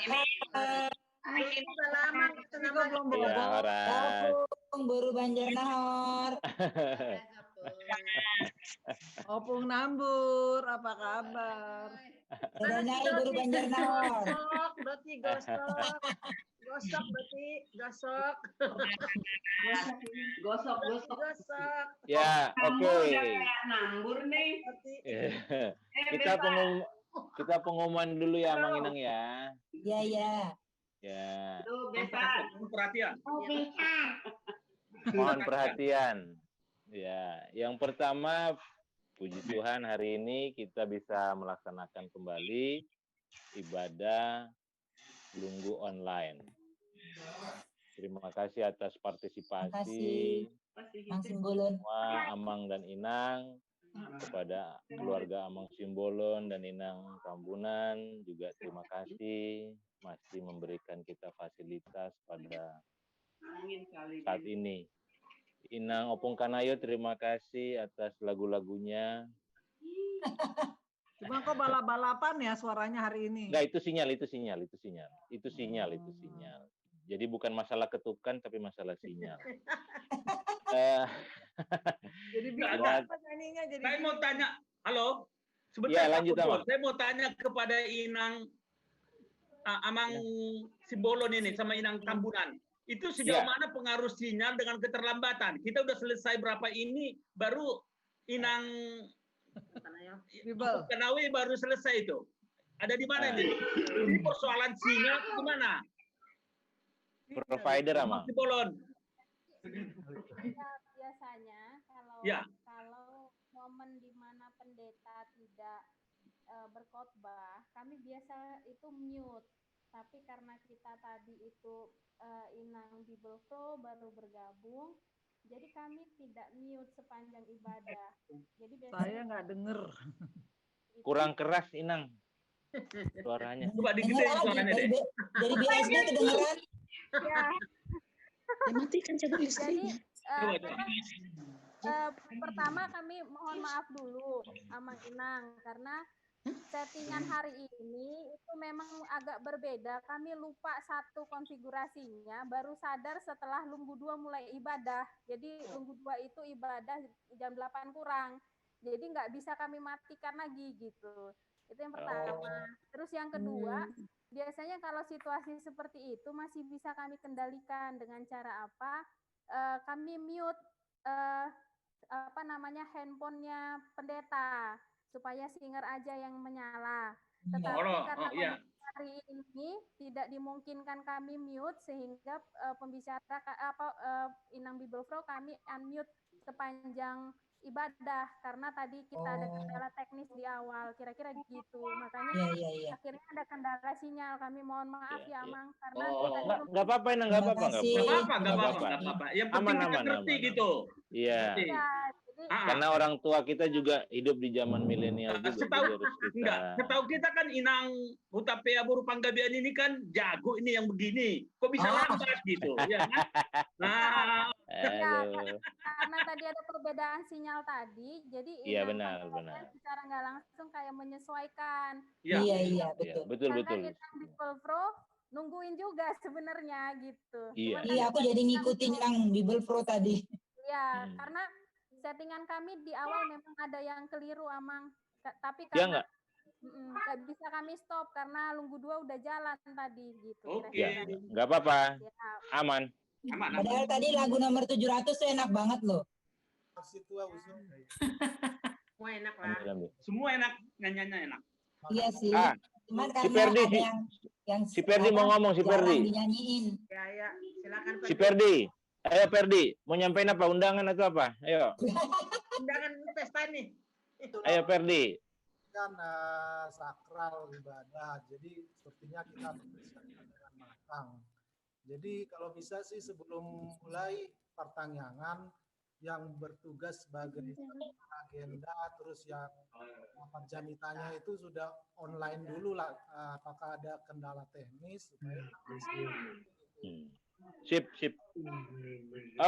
lama belum Iya, Oras. Baru Banjar Nahor. Opung Nambur, apa kabar? Dadah Nyai baru Banjar Nahor. Doti gosok. Ya, oke. Nambur nih. Kita pengumuman dulu ya, Mang Inang ya. Iya. Ya. Perhatian. Mohon perhatian. Ya, yang pertama, puji Tuhan hari ini kita bisa melaksanakan kembali ibadah Lunggu online. Terima kasih atas partisipasi semua Amang dan Inang, kepada keluarga Amang Simbolon dan Inang Tambunan juga terima kasih masih memberikan kita fasilitas pada saat ini. Inang Opung Kanayo terima kasih atas lagu-lagunya. Cuma kok balap-balapan ya suaranya hari ini? Enggak, itu sinyal. Jadi bukan masalah ketukan tapi masalah sinyal. Jadi bingung apa nyanyinya jadi. Saya mau tanya, halo. Ya, lanjut, Amang. Saya mau tanya kepada Inang Amang Simbolon ini sama Inang Tambunan. Itu sejauh mana pengaruh sinyal dengan keterlambatan? Kita udah selesai berapa ini, baru Inang Kenawi baru selesai itu. Ada di mana ini? Ini persoalan sinyal di mana? Provider Amang. Simbolon. Biasanya kalau momen di mana pendeta tidak berkhotbah, kami biasa itu mute. Tapi karena kita tadi itu Inang Bible Pro baru bergabung, jadi kami tidak mute sepanjang ibadah. Jadi biasanya Saya nggak denger. Kurang keras Inang suaranya. Coba digedein suaranya deh. Dari BSD kedengeran. Ya. Matikan coba listriknya. Pertama kami mohon maaf dulu Amang Inang karena settingan hari ini itu memang agak berbeda. Kami lupa satu konfigurasinya, baru sadar setelah Lunggu 2 mulai ibadah. Jadi Lunggu 2 itu ibadah jam 8 kurang. Jadi nggak bisa kami matikan lagi gitu. Itu yang pertama. Terus yang kedua, biasanya kalau situasi seperti itu masih bisa kami kendalikan dengan cara apa? Kami mute handphonenya pendeta supaya singer aja yang menyala. Tetapi karena hari ini tidak dimungkinkan kami mute sehingga pembicara Inang Bible Pro kami unmute sepanjang ibadah karena tadi kita ada kendala teknis di awal, kira-kira gitu. Makanya akhirnya ada kendala sinyal. Kami mohon maaf ya Amang karena nggak apa-apa Inang, nggak apa-apa. Yang penting kita ngerti gitu. Iya. Karena orang tua kita juga hidup di zaman milenial juga. Setahu kita kan Inang Hutapea Buru Panggabean ini kan jago ini yang begini. Kok bisa lambat gitu? Ya, kan? Nah, karena tadi ada perbedaan sinyal tadi, jadi benar. secara nggak langsung kayak menyesuaikan. Iya, betul. Inang Bible Pro nungguin juga sebenarnya gitu. Iya, aku jadi ngikutin Inang Bible Pro tadi. Iya, karena settingan kami di awal memang ada yang keliru Amang, tapi karena nggak bisa kami stop karena Lunggu 2 udah jalan tadi gitu. Nggak apa-apa, aman. Padahal tadi lagu nomor 700 tuh enak banget loh. Semua enak lah. Semua enak, nyanyiannya enak. Iya sih. Cuman si Perdi, si Perdi mau ngomong, si Perdi. Dinyanyiin. Ya, silakan Si Perdi. Ayo Perdi, mau nyampein apa? Undangan atau apa? Ayo. Undangan pesta nih. Ayo Perdi. Kan sakral ibadah, jadi sepertinya kita harus bersiapkan dengan matang. Jadi kalau bisa sih sebelum mulai pertanyaan yang bertugas sebagai agenda, terus yang jamitanya itu sudah online dulu lah. Apakah ada kendala teknis? Sip.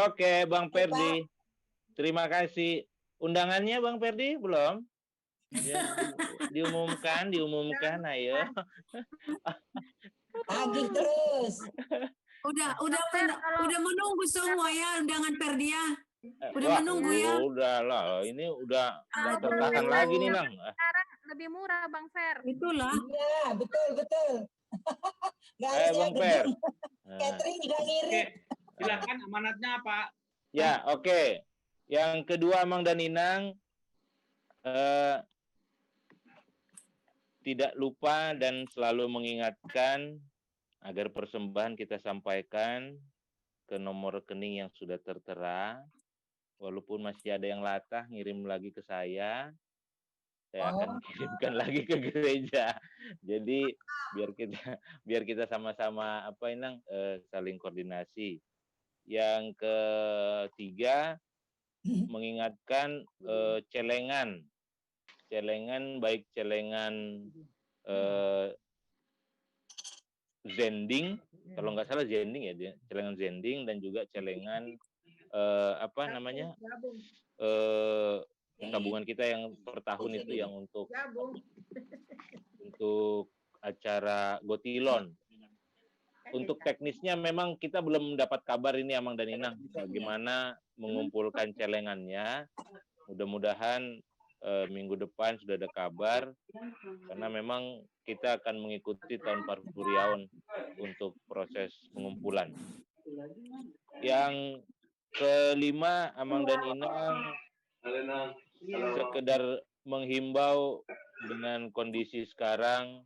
Oke, Bang Perdi. Terima kasih. Undangannya Bang Perdi belum? Ya, diumumkan, ayo. Agih terus. Udah menunggu semua ya undangan Perdi ya. Udah menunggu ya. Udah lah, ini udah tertahan lagi nih Nang. Sekarang lebih murah Bang Fer. Itulah. Iya, betul. Nggak harus Bang Fer. Catering juga ngirit. Silakan amanatnya Pak. Ya, oke. Yang kedua Amang dan Inang tidak lupa dan selalu mengingatkan agar persembahan kita sampaikan ke nomor rekening yang sudah tertera. Walaupun masih ada yang latah ngirim lagi ke saya akan kirimkan lagi ke gereja. Jadi biar kita sama-sama saling koordinasi. Yang ketiga mengingatkan celengan baik celengan zending, kalau nggak salah zending ya, celengan zending dan juga celengan tabungan kita yang per tahun itu yang untuk acara Gotilon. Untuk teknisnya memang kita belum mendapat kabar ini Amang dan Inang bagaimana mengumpulkan celengannya. Mudah-mudahan minggu depan sudah ada kabar, karena memang kita akan mengikuti tahun Parfuriaon untuk proses pengumpulan. Yang kelima, Amang dan Inang sekedar menghimbau dengan kondisi sekarang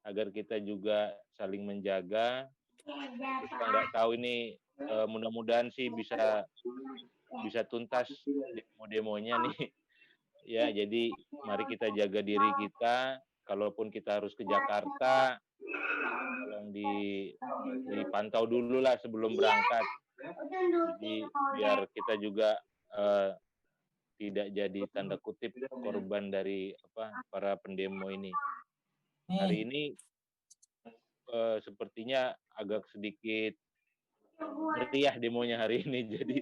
agar kita juga saling menjaga. Kita nggak tahu ini, mudah-mudahan sih bisa tuntas demo-demonya nih. Ya, jadi mari kita jaga diri kita. Kalaupun kita harus ke Jakarta, yang dipantau dulu lah sebelum berangkat. Jadi biar kita juga tidak jadi tanda kutip korban dari para pendemo ini. Hari ini sepertinya agak sedikit meriah demonya hari ini. Jadi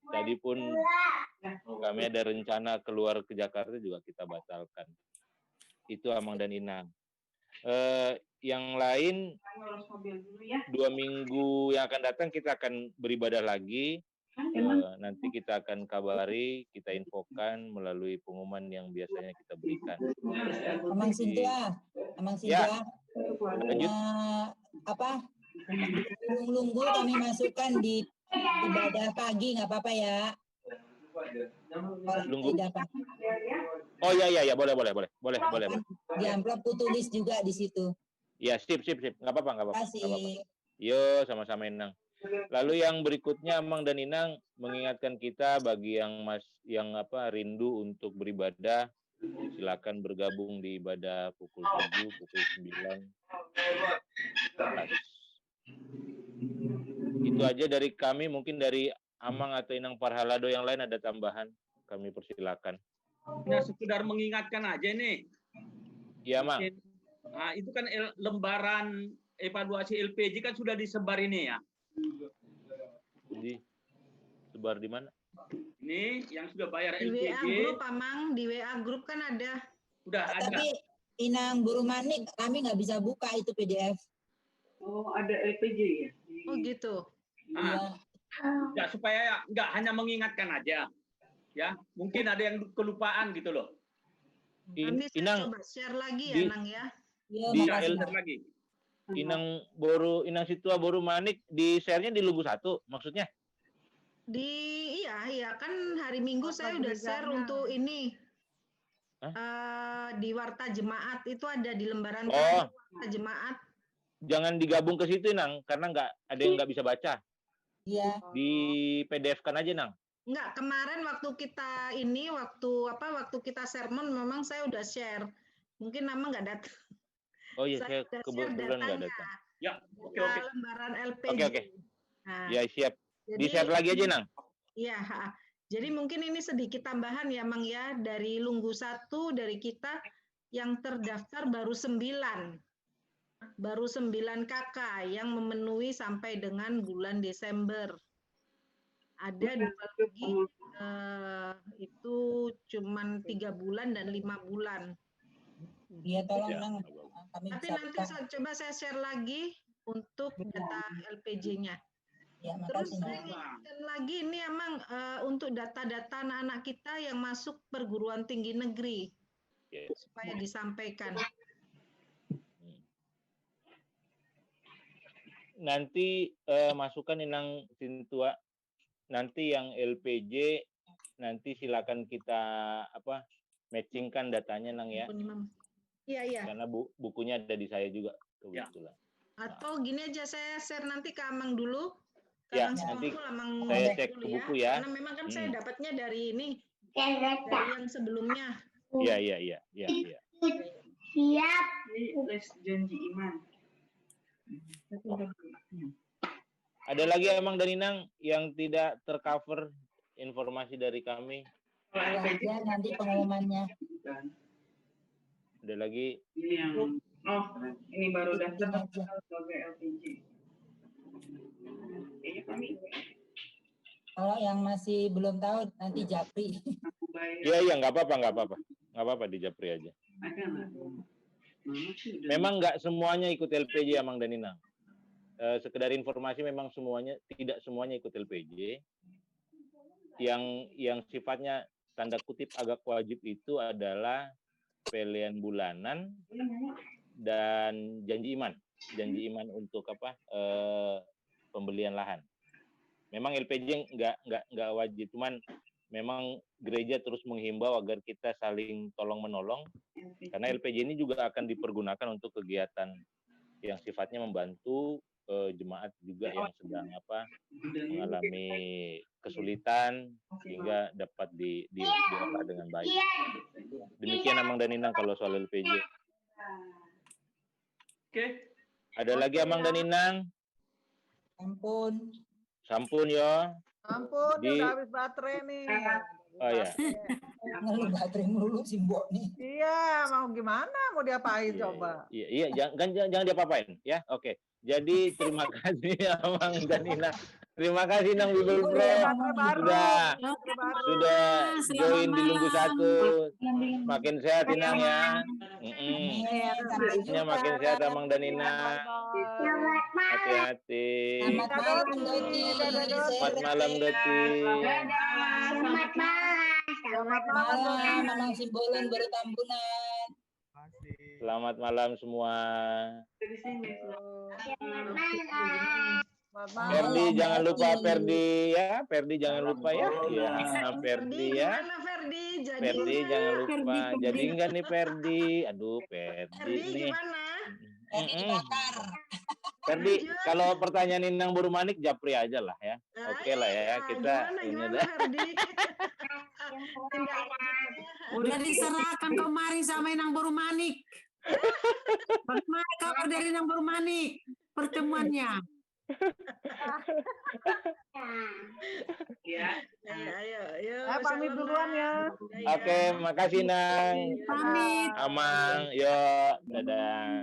tadi pun kami ada rencana keluar ke Jakarta juga kita batalkan. Itu Amang dan Inang. Yang lain 2 minggu yang akan datang kita akan beribadah lagi. Nanti kita akan kabari, kita infokan melalui pengumuman yang biasanya kita berikan. Amang Sintia, Ya, lanjut. Lunggu kami masukkan di ibadah pagi, nggak apa-apa ya? Lunggu. Oh ya, boleh. Di amplop ku tulis juga di situ. Ya, sip, nggak apa-apa. Kasih. Yo, sama-sama Inang. Lalu yang berikutnya, Amang dan Inang mengingatkan kita bagi yang rindu untuk beribadah, silakan bergabung di ibadah pukul 7, pukul 9. Itu aja dari kami. Mungkin dari Amang atau Inang Parhalado yang lain ada tambahan, kami persilakan. Nah, sekedar mengingatkan aja nih. Iya, Mang. Nah, itu kan lembaran evaluasi LPG kan sudah disebar ini ya. Jadi sebar di mana? Ini yang sudah bayar Di LPG. WA grup, Amang. Di WA grup kan ada. Udah ada. Tapi Inang Guru Manik, kami nggak bisa buka itu PDF. Oh, ada LPG ya? Oh gitu. Ya, supaya nggak hanya mengingatkan aja. Ya, mungkin ada yang kelupaan gitu loh. Nanti saya coba share lagi ya, Nang ya. Share lagi. Inang Situa Boru Manik di share-nya di Lugu 1 maksudnya? Iya kan hari Minggu saya udah share untuk ini. Di Warta Jemaat itu ada di lembaran Warta Jemaat. Jangan digabung ke situ, Nang, karena ada yang nggak bisa baca. Iya. Di PDF-kan aja, Nang. Enggak, kemarin waktu kita kita sermon memang saya udah share. Mungkin nama nggak datang. Oh iya, saya kebetulan nggak datang. Ya, oke. Lembaran LPG. Oke. Nah, ya, siap. Di-share lagi aja, Nang. Iya, jadi mungkin ini sedikit tambahan ya, Mang ya, dari Lunggu 1 dari kita yang terdaftar baru 9. Baru 9 kakak yang memenuhi sampai dengan bulan Desember. Ada 2 lagi itu cuman 3 bulan dan 5 bulan. Iya, tolong Nang. Tapi nanti coba saya share lagi untuk data LPG-nya. Ya, terus saya ingatkan lagi ini emang untuk data-data anak-anak kita yang masuk perguruan tinggi negeri supaya disampaikan. Nanti masukkan Inang Sintua. Nanti yang LPG nanti silakan kita matchingkan datanya, Nang ya. Iya. Karena bukunya ada di saya juga kebetulan. Atau gini aja, saya share nanti ke Amang dulu. Ya, nanti saya cek ke buku ya. Karena memang kan saya dapatnya dari ini, dari yang sebelumnya. Iya. Siap. Les janji iman. Ada lagi Amang dan Inang yang tidak tercover informasi dari kami? Ya, nanti pengumumannya. Ada lagi? Ini yang ini baru daftar sebagai LPG. Kalau yang masih belum tahu nanti Japri. Iya, nggak apa-apa di Japri aja. Memang nggak semuanya ikut LPG Amang dan Inang. Sekedar informasi, memang tidak semuanya ikut LPG. Yang sifatnya tanda kutip agak wajib itu adalah pelian bulanan dan janji iman untuk pembelian lahan. Memang LPJ nggak wajib, cuman memang gereja terus menghimbau agar kita saling tolong menolong, karena LPJ ini juga akan dipergunakan untuk kegiatan yang sifatnya membantu jemaat juga yang sedang mengalami kesulitan sehingga dapat diolah dengan baik. Demikian Amang dan Inang kalau soal LPJ. Oke. Ada lagi Amang dan Inang? Sampun ya. Ampun, udah habis baterai nih. Oh ya. Ngeluh baterai mulu si Mbok nih. Iya, mau gimana? Mau diapain coba? Iya, jangan diapa-apain ya. Oke. Jadi terima kasih Amang dan Inang. Terima kasih Nang Bible Pro sudah join di Lunggu 1. Makin sehat Inang ya. Makin sehat Amang dan Inang. Hati-hati. Selamat malam Doti. Selamat malam, Mamang Simbolon baru tambunan. Selamat malam semua. Ferdi jangan lupa Ferdi ya, Ferdi jangan lupa ya. Iya, Ferdi ya. Ferdi jangan lupa. Jadi enggak nih Ferdi? Aduh, Ferdi nih. Ferdi, kalau pertanyaan Inang Buru Manik japri aja lah ya. Oke lah ya, kita ini dah. Udah diserahkan kemarin sama Inang Buru Manik. Bagaimana kabar dari Inang Buru Manik pertemuannya? Ayo, pamit duluan ya. Oke, makasih Nang. Pamit. Amang, yuk, dadah.